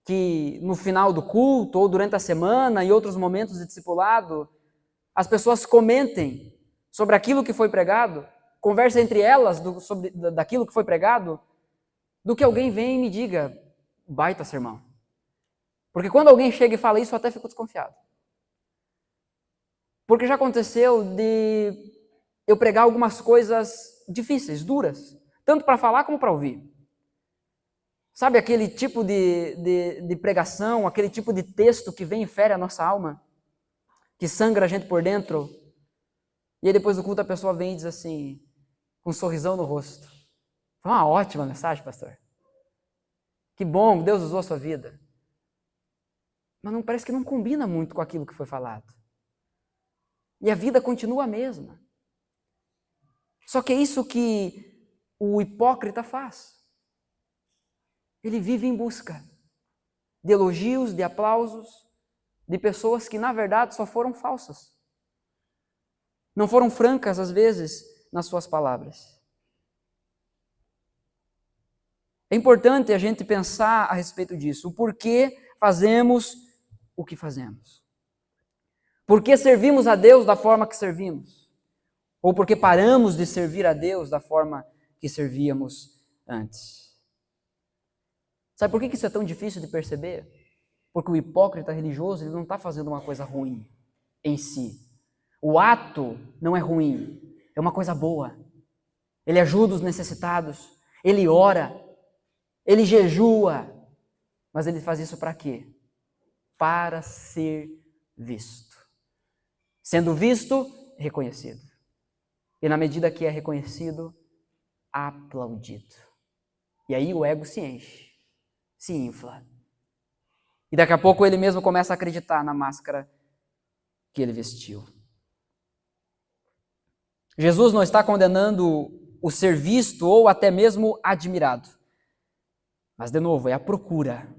que no final do culto, ou durante a semana, em outros momentos de discipulado, as pessoas comentem sobre aquilo que foi pregado, conversem entre elas daquilo que foi pregado, do que alguém vem e me diga, baita sermão. Porque quando alguém chega e fala isso, eu até fico desconfiado. Porque já aconteceu de eu pregar algumas coisas difíceis, duras, tanto para falar como para ouvir. Sabe aquele tipo de pregação, aquele tipo de texto que vem e fere a nossa alma, que sangra a gente por dentro, e aí depois do culto a pessoa vem e diz assim, com um sorrisão no rosto, foi uma ótima mensagem, pastor. Que bom, Deus usou a sua vida. Mas não parece que não combina muito com aquilo que foi falado. E a vida continua a mesma. Só que é isso que o hipócrita faz. Ele vive em busca de elogios, de aplausos, de pessoas que na verdade só foram falsas. Não foram francas, às vezes, nas suas palavras. É importante a gente pensar a respeito disso. O porquê fazemos o que fazemos. Por que servimos a Deus da forma que servimos? Ou porque paramos de servir a Deus da forma que servíamos antes? Sabe por que isso é tão difícil de perceber? Porque o hipócrita religioso ele não está fazendo uma coisa ruim em si. O ato não é ruim, é uma coisa boa. Ele ajuda os necessitados, ele ora, ele jejua. Mas ele faz isso para quê? Para ser visto. Sendo visto, reconhecido. E na medida que é reconhecido, aplaudido. E aí o ego se enche, se infla. E daqui a pouco ele mesmo começa a acreditar na máscara que ele vestiu. Jesus não está condenando o ser visto ou até mesmo admirado. Mas, de novo, é a procura,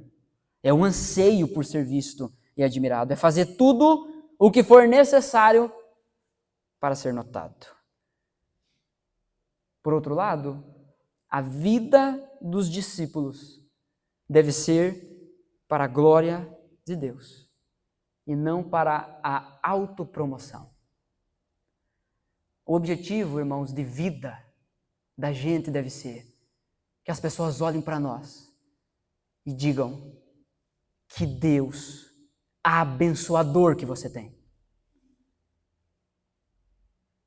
é o anseio por ser visto e admirado, é fazer tudo o que for necessário para ser notado. Por outro lado, a vida dos discípulos deve ser para a glória de Deus e não para a autopromoção. O objetivo, irmãos, de vida da gente deve ser que as pessoas olhem para nós e digam que Deus abençoador que você tem.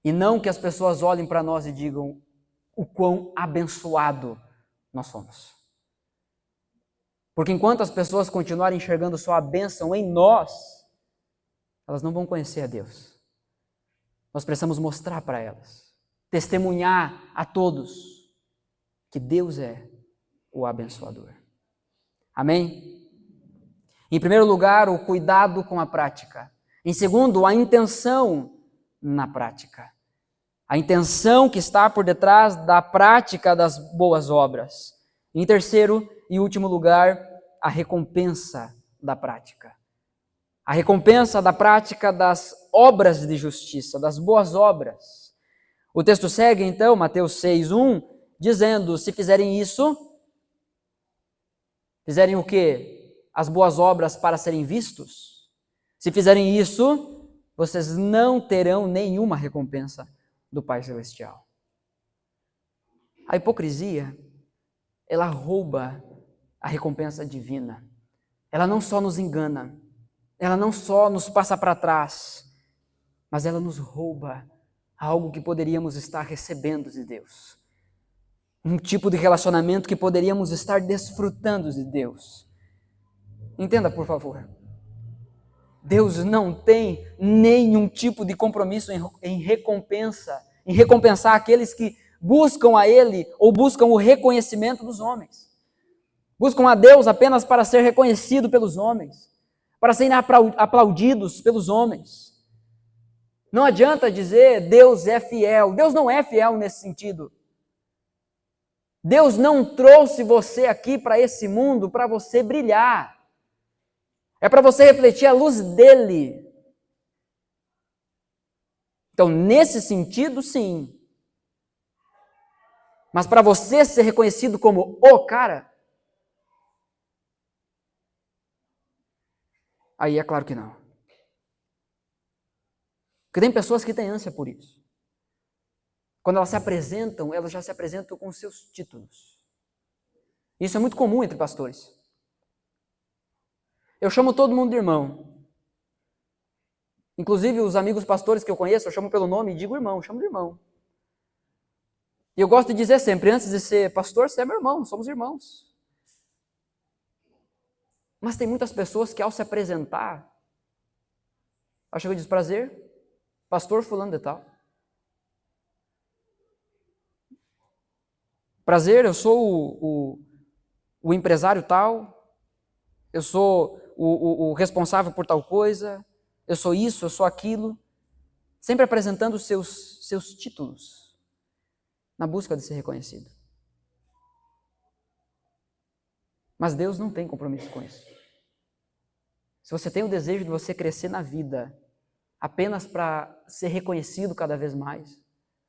E não que as pessoas olhem para nós e digam o quão abençoado nós somos. Porque enquanto as pessoas continuarem enxergando só a bênção em nós, elas não vão conhecer a Deus. Nós precisamos mostrar para elas, testemunhar a todos que Deus é o abençoador. Amém? Em primeiro lugar, o cuidado com a prática. Em segundo, a intenção na prática. A intenção que está por detrás da prática das boas obras. Em terceiro e último lugar, a recompensa da prática. A recompensa da prática das obras de justiça, das boas obras. O texto segue, então, Mateus 6:1, dizendo, se fizerem isso, fizerem o quê? As boas obras para serem vistos? Se fizerem isso, vocês não terão nenhuma recompensa do Pai Celestial. A hipocrisia, ela rouba a recompensa divina. Ela não só nos engana, ela não só nos passa para trás, mas ela nos rouba algo que poderíamos estar recebendo de Deus. um tipo de relacionamento que poderíamos estar desfrutando de Deus. Entenda, por favor. Deus não tem nenhum tipo de compromisso em recompensar aqueles que buscam a Ele ou buscam o reconhecimento dos homens. Buscam a Deus apenas para ser reconhecido pelos homens, para serem aplaudidos pelos homens. Não adianta dizer Deus é fiel. Deus não é fiel nesse sentido. Deus não trouxe você aqui para esse mundo para você brilhar. É para você refletir a luz dele. Então, nesse sentido, sim. Mas para você ser reconhecido como o cara, aí é claro que não. Porque tem pessoas que têm ânsia por isso. Quando elas se apresentam, elas já se apresentam com seus títulos. Isso é muito comum entre pastores. Eu chamo todo mundo de irmão. Inclusive os amigos pastores que eu conheço, eu chamo pelo nome e digo irmão, chamo de irmão. E eu gosto de dizer sempre, antes de ser pastor, você é meu irmão, somos irmãos. Mas tem muitas pessoas que ao se apresentar, acham que diz prazer, pastor fulano de tal. Prazer, eu sou o empresário tal, eu sou o responsável por tal coisa, eu sou isso, eu sou aquilo, sempre apresentando os seus títulos, na busca de ser reconhecido. Mas Deus não tem compromisso com isso. Se você tem o desejo de você crescer na vida, apenas para ser reconhecido cada vez mais,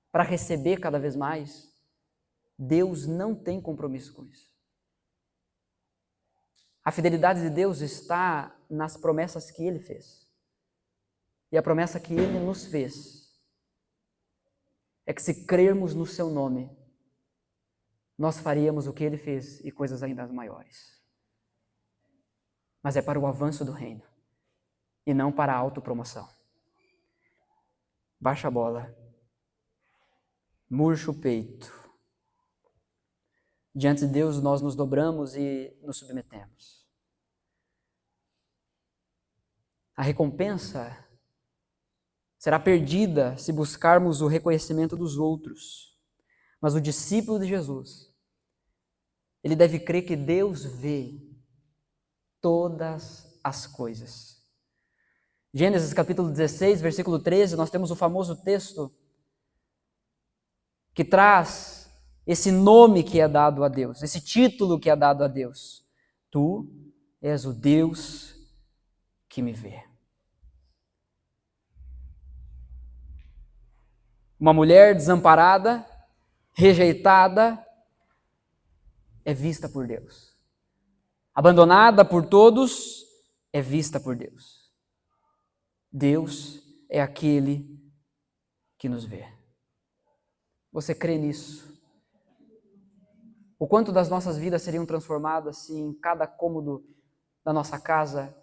para receber cada vez mais, Deus não tem compromisso com isso. A fidelidade de Deus está nas promessas que Ele fez. E a promessa que Ele nos fez é que se crermos no Seu nome, nós faríamos o que Ele fez e coisas ainda maiores. Mas é para o avanço do reino e não para a autopromoção. Baixa a bola, murcha o peito. Diante de Deus nós nos dobramos e nos submetemos. A recompensa será perdida se buscarmos o reconhecimento dos outros. Mas o discípulo de Jesus, ele deve crer que Deus vê todas as coisas. Gênesis capítulo 16, versículo 13, nós temos o famoso texto que traz esse nome que é dado a Deus, esse título que é dado a Deus. Tu és o Deus que me vê. Uma mulher desamparada, rejeitada, é vista por Deus. Abandonada por todos, é vista por Deus. Deus é aquele que nos vê. Você crê nisso? O quanto das nossas vidas seriam transformadas se em cada cômodo da nossa casa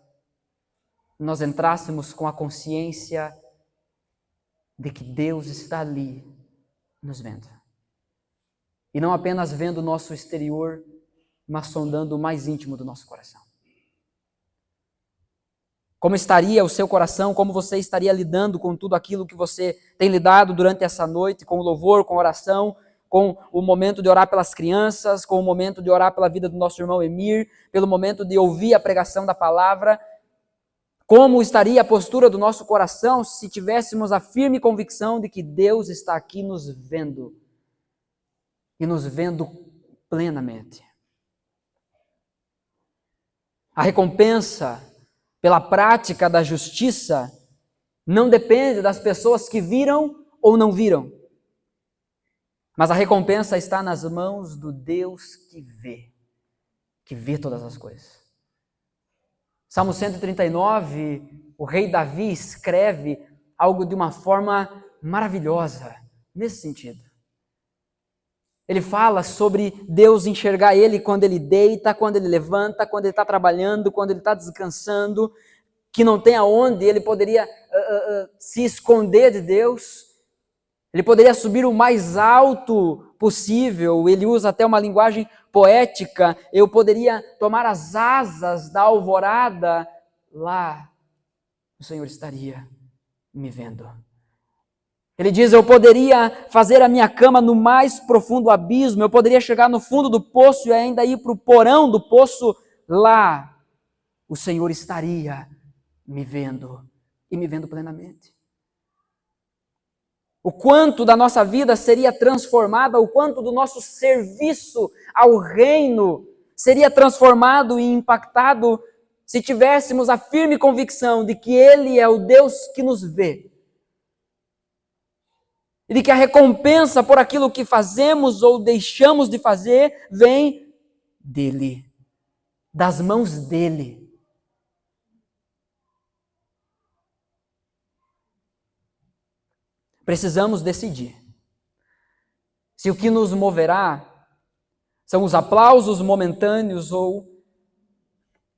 nós entrássemos com a consciência de que Deus está ali nos vendo. E não apenas vendo o nosso exterior, mas sondando o mais íntimo do nosso coração. Como estaria o seu coração, como você estaria lidando com tudo aquilo que você tem lidado durante essa noite, com o louvor, com a oração, com o momento de orar pelas crianças, com o momento de orar pela vida do nosso irmão Emir, pelo momento de ouvir a pregação da palavra. Como estaria a postura do nosso coração se tivéssemos a firme convicção de que Deus está aqui nos vendo e nos vendo plenamente. A recompensa pela prática da justiça não depende das pessoas que viram ou não viram. Mas a recompensa está nas mãos do Deus que vê todas as coisas. Salmo 139, o rei Davi escreve algo de uma forma maravilhosa, nesse sentido. Ele fala sobre Deus enxergar ele quando ele deita, quando ele levanta, quando ele está trabalhando, quando ele está descansando, que não tem aonde ele poderia se esconder de Deus. Ele poderia subir o mais alto possível, ele usa até uma linguagem poética, eu poderia tomar as asas da alvorada, lá o Senhor estaria me vendo. Ele diz, eu poderia fazer a minha cama no mais profundo abismo, eu poderia chegar no fundo do poço e ainda ir para o porão do poço, lá o Senhor estaria me vendo e me vendo plenamente. O quanto da nossa vida seria transformada, o quanto do nosso serviço ao reino seria transformado e impactado se tivéssemos a firme convicção de que Ele é o Deus que nos vê. E de que a recompensa por aquilo que fazemos ou deixamos de fazer vem dEle, das mãos dEle. Precisamos decidir se o que nos moverá são os aplausos momentâneos ou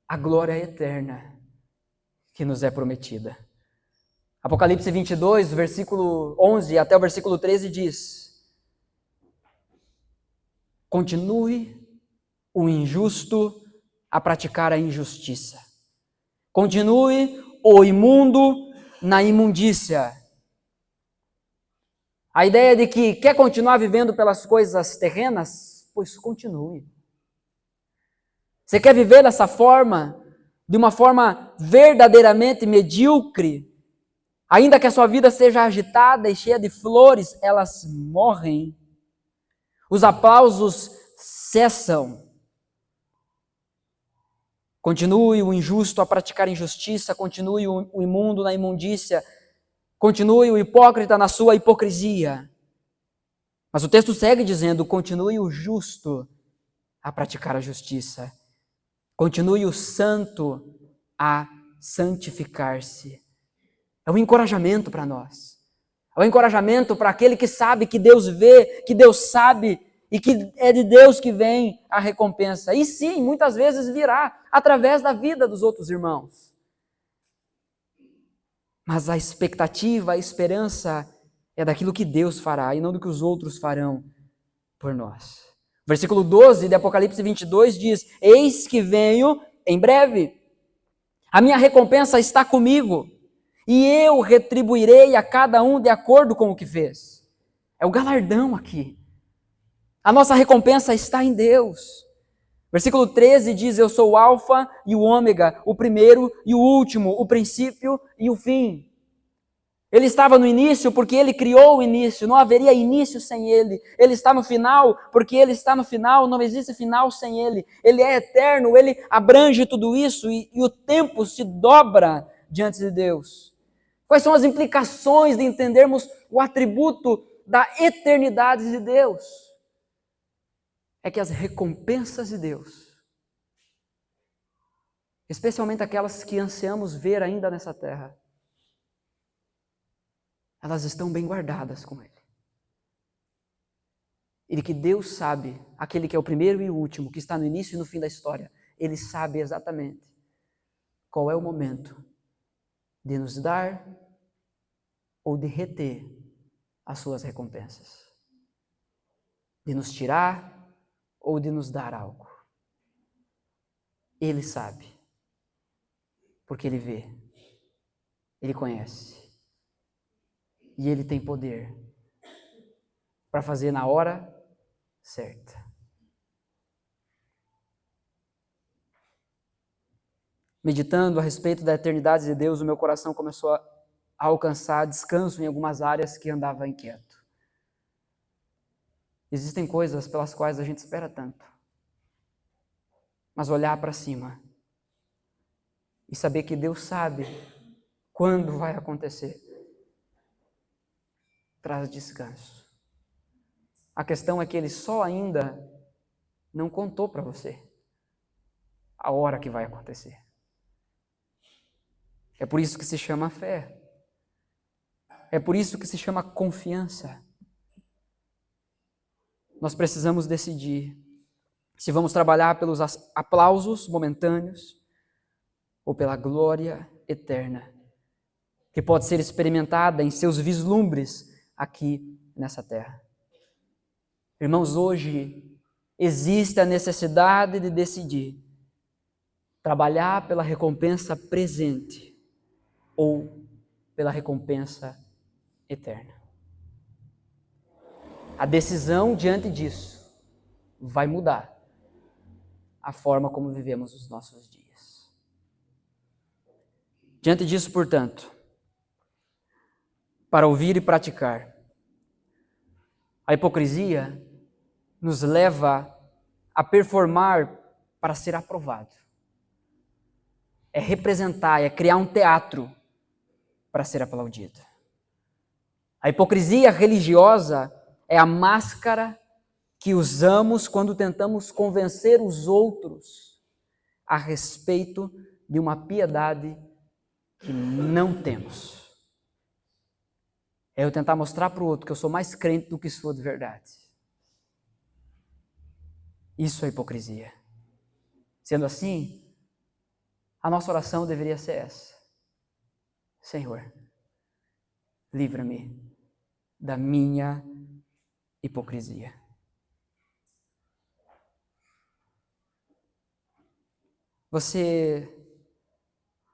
a glória eterna que nos é prometida. Apocalipse 22, versículo 11 até o versículo 13 diz: continue o injusto a praticar a injustiça. Continue o imundo na imundícia. A ideia de que quer continuar vivendo pelas coisas terrenas? Pois continue. Você quer viver dessa forma, de uma forma verdadeiramente medíocre? Ainda que a sua vida seja agitada e cheia de flores, elas morrem. Os aplausos cessam. Continue o injusto a praticar injustiça, continue o imundo na imundícia, continue o hipócrita na sua hipocrisia. Mas o texto segue dizendo, continue o justo a praticar a justiça. Continue o santo a santificar-se. É um encorajamento para nós. É um encorajamento para aquele que sabe que Deus vê, que Deus sabe e que é de Deus que vem a recompensa. E sim, muitas vezes virá através da vida dos outros irmãos. Mas a expectativa, a esperança é daquilo que Deus fará e não do que os outros farão por nós. Versículo 12 de Apocalipse 22 diz, eis que venho em breve, a minha recompensa está comigo, e eu retribuirei a cada um de acordo com o que fez. É o galardão aqui. A nossa recompensa está em Deus. Versículo 13 diz, eu sou o alfa e o ômega, o primeiro e o último, o princípio e o fim. Ele estava no início porque Ele criou o início, não haveria início sem Ele. Ele está no final porque Ele está no final, não existe final sem Ele. Ele é eterno, Ele abrange tudo isso e o tempo se dobra diante de Deus. Quais são as implicações de entendermos o atributo da eternidade de Deus? É que as recompensas de Deus, especialmente aquelas que ansiamos ver ainda nessa terra, elas estão bem guardadas com Ele. E de que Deus sabe, aquele que é o primeiro e o último, que está no início e no fim da história, Ele sabe exatamente qual é o momento de nos dar ou de reter as suas recompensas. De nos tirar ou de nos dar algo. Ele sabe, porque Ele vê, Ele conhece. E Ele tem poder para fazer na hora certa. Meditando a respeito da eternidade de Deus, o meu coração começou a alcançar descanso em algumas áreas que andava inquieto. Existem coisas pelas quais a gente espera tanto. Mas olhar para cima e saber que Deus sabe quando vai acontecer, traz descanso. A questão é que Ele só ainda não contou para você a hora que vai acontecer. É por isso que se chama fé. É por isso que se chama confiança. Nós precisamos decidir se vamos trabalhar pelos aplausos momentâneos ou pela glória eterna, que pode ser experimentada em seus vislumbres aqui nessa terra. Irmãos, hoje existe a necessidade de decidir trabalhar pela recompensa presente ou pela recompensa eterna. A decisão diante disso vai mudar a forma como vivemos os nossos dias. Diante disso, portanto, para ouvir e praticar, a hipocrisia nos leva a performar para ser aprovado. É representar, é criar um teatro para ser aplaudido. A hipocrisia religiosa é a máscara que usamos quando tentamos convencer os outros a respeito de uma piedade que não temos. É eu tentar mostrar para o outro que eu sou mais crente do que sou de verdade. Isso é hipocrisia. Sendo assim, a nossa oração deveria ser essa: Senhor, livra-me da minha hipocrisia. Você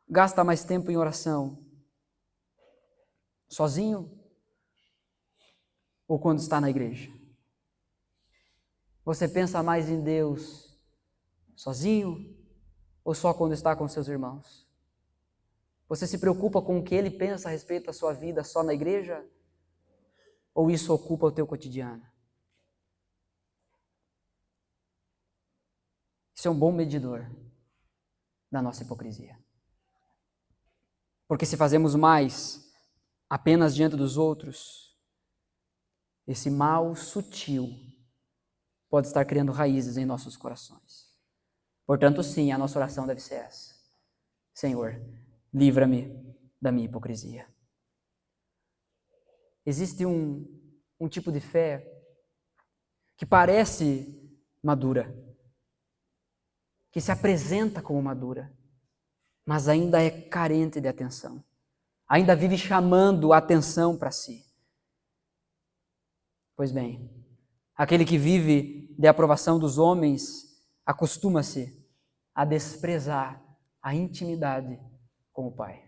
gasta mais tempo em oração sozinho ou quando está na igreja? Você pensa mais em Deus sozinho ou só quando está com seus irmãos? Você se preocupa com o que ele pensa a respeito da sua vida só na igreja? Ou isso ocupa o teu cotidiano? Isso é um bom medidor da nossa hipocrisia. Porque se fazemos mais apenas diante dos outros, esse mal sutil pode estar criando raízes em nossos corações. Portanto, sim, a nossa oração deve ser essa: Senhor, livra-me da minha hipocrisia. Existe um tipo de fé que parece madura, que se apresenta como madura, mas ainda é carente de atenção. Ainda vive chamando a atenção para si. Pois bem, aquele que vive de aprovação dos homens acostuma-se a desprezar a intimidade com o Pai.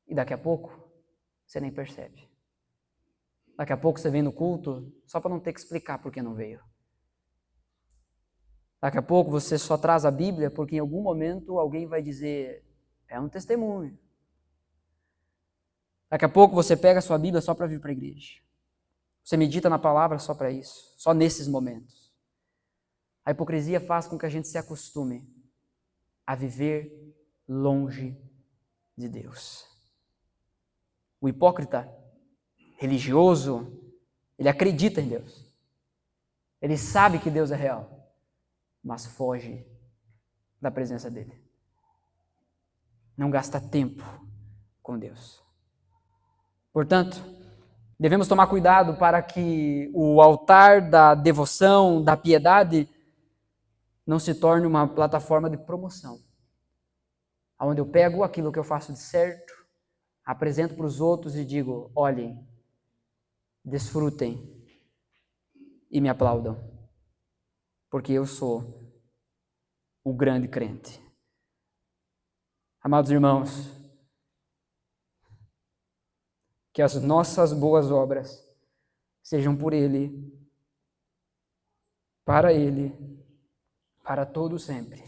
E daqui a pouco, você nem percebe. Daqui a pouco você vem no culto só para não ter que explicar por que não veio. Daqui a pouco você só traz a Bíblia porque em algum momento alguém vai dizer: é um testemunho. Daqui a pouco você pega a sua Bíblia só para vir para a igreja. Você medita na palavra só para isso, só nesses momentos. A hipocrisia faz com que a gente se acostume a viver longe de Deus. O hipócrita religioso, ele acredita em Deus. Ele sabe que Deus é real, mas foge da presença dele. Não gasta tempo com Deus. Portanto, devemos tomar cuidado para que o altar da devoção, da piedade, não se torne uma plataforma de promoção, onde eu pego aquilo que eu faço de certo, apresento para os outros e digo: olhem, desfrutem e me aplaudam, porque eu sou o grande crente. Amados irmãos, que as nossas boas obras sejam por Ele, para todo sempre.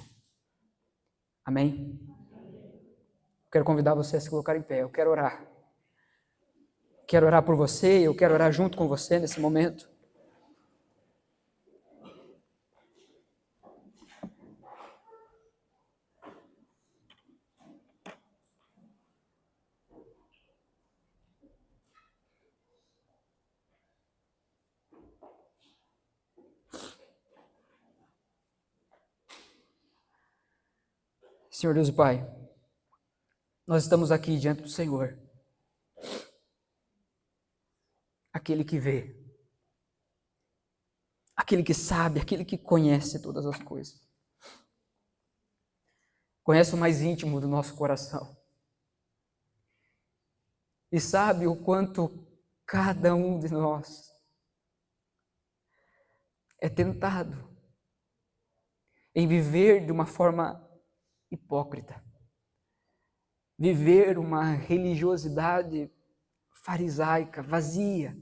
Amém? Quero convidar você a se colocar em pé. Eu quero orar. Quero orar por você, eu quero orar junto com você nesse momento. Senhor Deus e Pai, nós estamos aqui diante do Senhor, aquele que vê, aquele que sabe, aquele que conhece todas as coisas. Conhece o mais íntimo do nosso coração. E sabe o quanto cada um de nós é tentado em viver de uma forma hipócrita, viver uma religiosidade farisaica, vazia.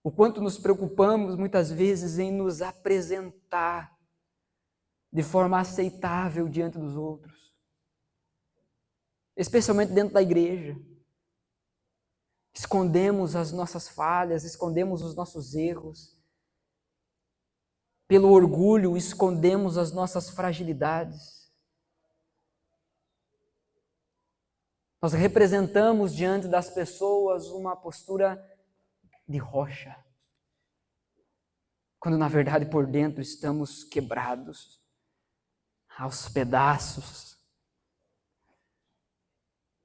O quanto nos preocupamos muitas vezes em nos apresentar de forma aceitável diante dos outros, especialmente dentro da igreja. Escondemos as nossas falhas, escondemos os nossos erros. Pelo orgulho, escondemos as nossas fragilidades. Nós representamos diante das pessoas uma postura de rocha, quando na verdade por dentro estamos quebrados, aos pedaços.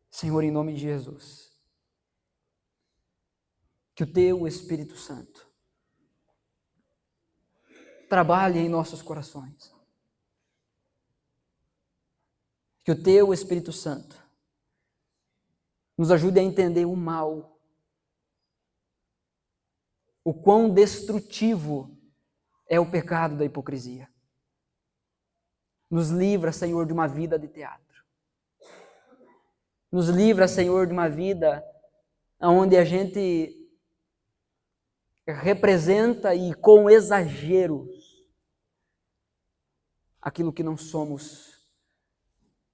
Senhor, em nome de Jesus, que o Teu Espírito Santo trabalhe em nossos corações. Que o Teu Espírito Santo nos ajude a entender o mal, o quão destrutivo é o pecado da hipocrisia. Nos livra, Senhor, de uma vida de teatro. Nos livra, Senhor, de uma vida onde a gente representa e com exageros aquilo que não somos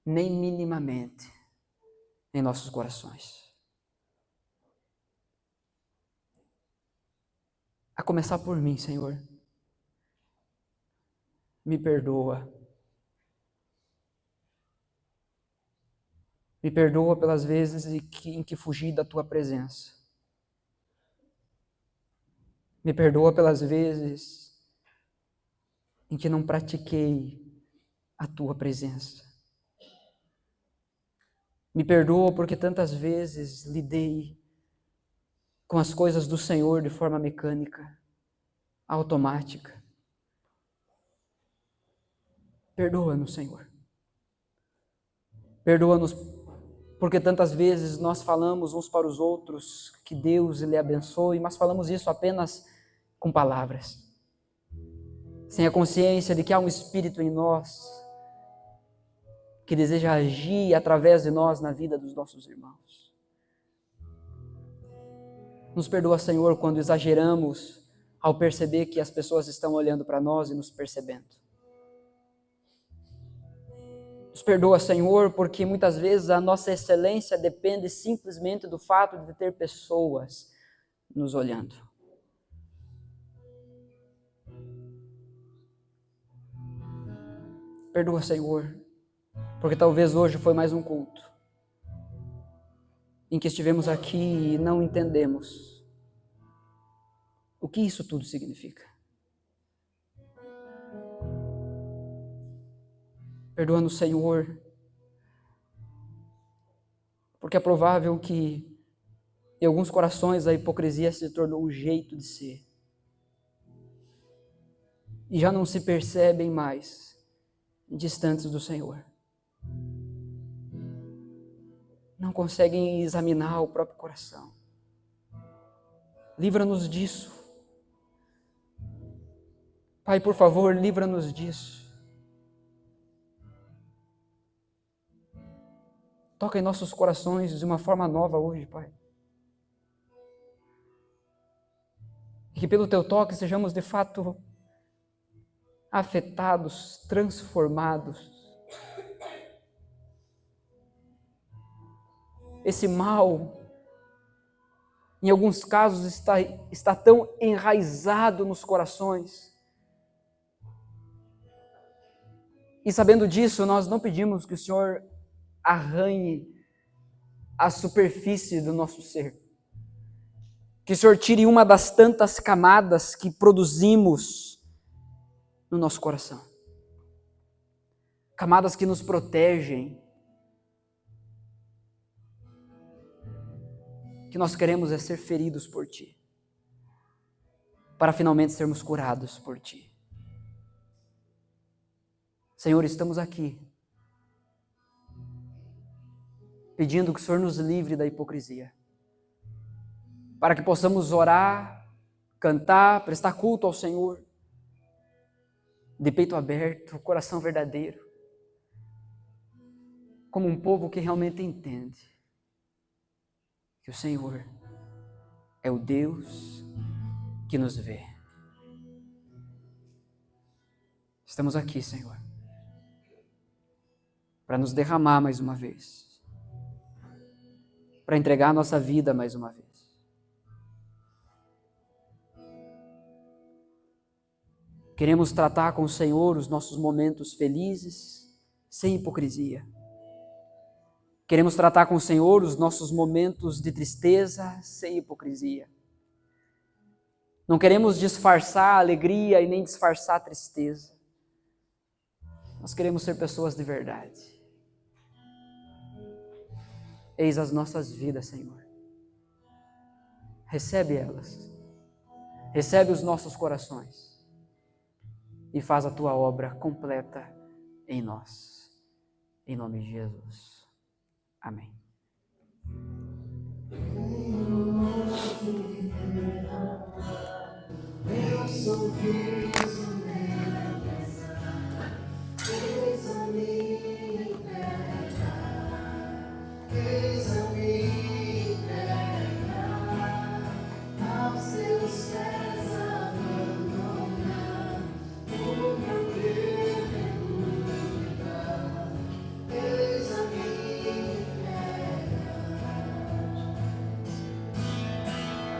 nem minimamente em nossos corações. A começar por mim, Senhor. Me perdoa. Me perdoa pelas vezes em que fugi da Tua presença. Me perdoa pelas vezes em que não pratiquei a Tua presença. Me perdoa porque tantas vezes lidei com as coisas do Senhor de forma mecânica, automática. Perdoa-nos, Senhor. Perdoa-nos porque tantas vezes nós falamos uns para os outros que Deus lhe abençoe, mas falamos isso apenas com palavras, sem a consciência de que há um Espírito em nós que deseja agir através de nós na vida dos nossos irmãos. Nos perdoa, Senhor, quando exageramos ao perceber que as pessoas estão olhando para nós e nos percebendo. Nos perdoa, Senhor, porque muitas vezes a nossa excelência depende simplesmente do fato de ter pessoas nos olhando. Perdoa, Senhor, porque talvez hoje foi mais um culto em que estivemos aqui e não entendemos o que isso tudo significa. Perdoa-nos, Senhor, porque é provável que em alguns corações a hipocrisia se tornou um jeito de ser. E já não se percebem mais distantes do Senhor. Não conseguem examinar o próprio coração. Livra-nos disso. Pai, por favor, livra-nos disso. Toca em nossos corações de uma forma nova hoje, Pai. E que pelo Teu toque sejamos de fato afetados, transformados. Esse mal, em alguns casos, está tão enraizado nos corações. E sabendo disso, nós não pedimos que o Senhor arranhe a superfície do nosso ser. Que o Senhor tire uma das tantas camadas que produzimos no nosso coração. Camadas que nos protegem. Que nós queremos é ser feridos por Ti, para finalmente sermos curados por Ti. Senhor, estamos aqui, pedindo que o Senhor nos livre da hipocrisia, para que possamos orar cantar, prestar culto ao Senhor, de peito aberto, coração verdadeiro, como um povo que realmente entende que o Senhor é o Deus que nos vê. Estamos aqui, Senhor, para nos derramar mais uma vez, para entregar a nossa vida mais uma vez. Queremos tratar com o Senhor os nossos momentos felizes, sem hipocrisia. Queremos tratar com o Senhor os nossos momentos de tristeza, sem hipocrisia. Não queremos disfarçar a alegria e nem disfarçar a tristeza. Nós queremos ser pessoas de verdade. Eis as nossas vidas, Senhor. Recebe elas. Recebe os nossos corações. E faz a tua obra completa em nós. Em nome de Jesus. Amém. Meu sorriso, meu pesar, eis a minha entrega, eis a minha entrega, aos seus pés abandonar, o meu Deus me cuida, eis a minha entrega,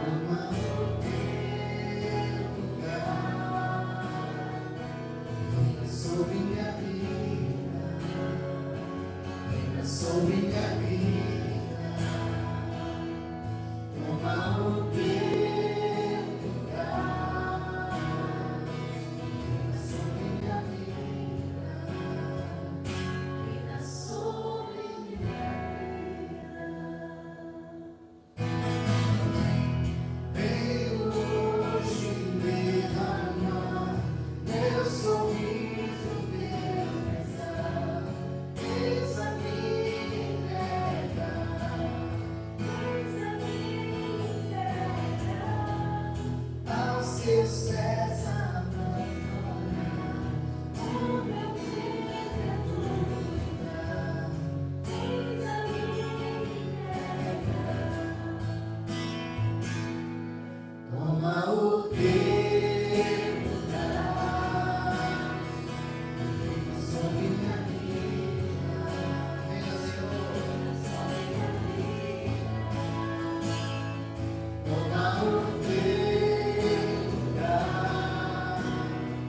ama o teu lugar, venha sobre minha vida, venha sobre minha vida, toma o teu lugar, venha sobre minha vida, venha sobre minha vida. Venho hoje derramar meu sorriso, meu pesar, eis a minha entrega, aos seus pés abandonar, o meu Deus é dúvida, eis a minha entrega. Toma o teu lugar, venha sobre minha vida, venha Senhor, sobre minha vida. Toma o teu lugar,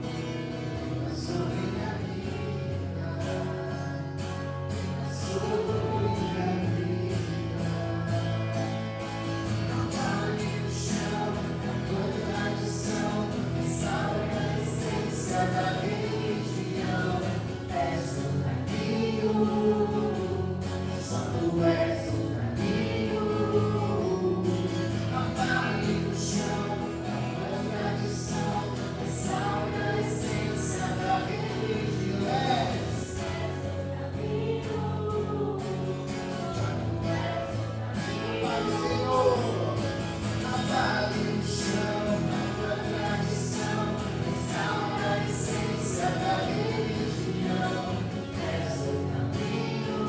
venha sobre minha vida, venha sobre minha vida. Trabalhe no chão, a tradição, salve a essência da religião. És o caminho, só tu és o caminho. Trabalhe no chão, a tradição, salve a essência da religião. És o caminho, Pai Senhor. Trabalhe no chão, a tradição, salve a essência da religião. És o caminho,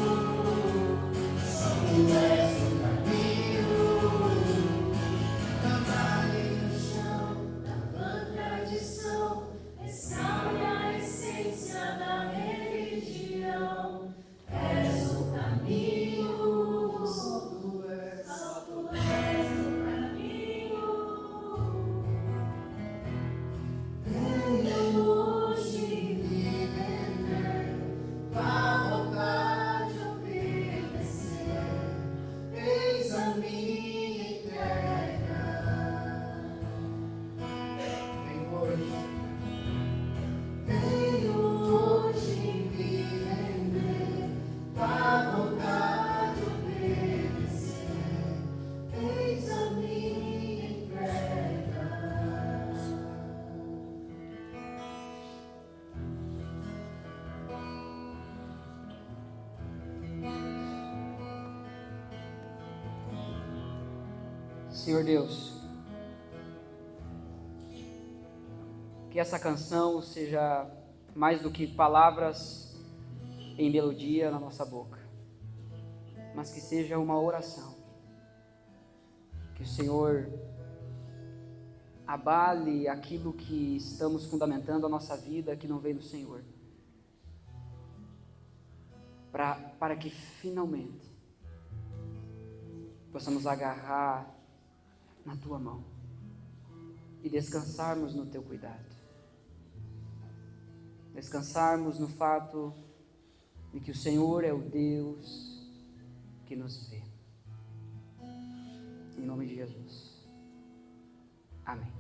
só tu és o caminho. Trabalhe no chão, a tradição, salve a essência da religião. És o caminho, só tu és o caminho. Venho hoje me render, à vontade obedecer, eis a minha entrega. Venho hoje me render, à vontade obedecer, eis a minha entrega. Senhor Deus, que essa canção seja mais do que palavras em melodia na nossa boca, mas que seja uma oração. Que o Senhor abale aquilo que estamos fundamentando a nossa vida, que não vem do Senhor, para que finalmente possamos agarrar na Tua mão e descansarmos no Teu cuidado, descansarmos no fato de que o Senhor é o Deus que nos vê. Em nome de Jesus. Amém.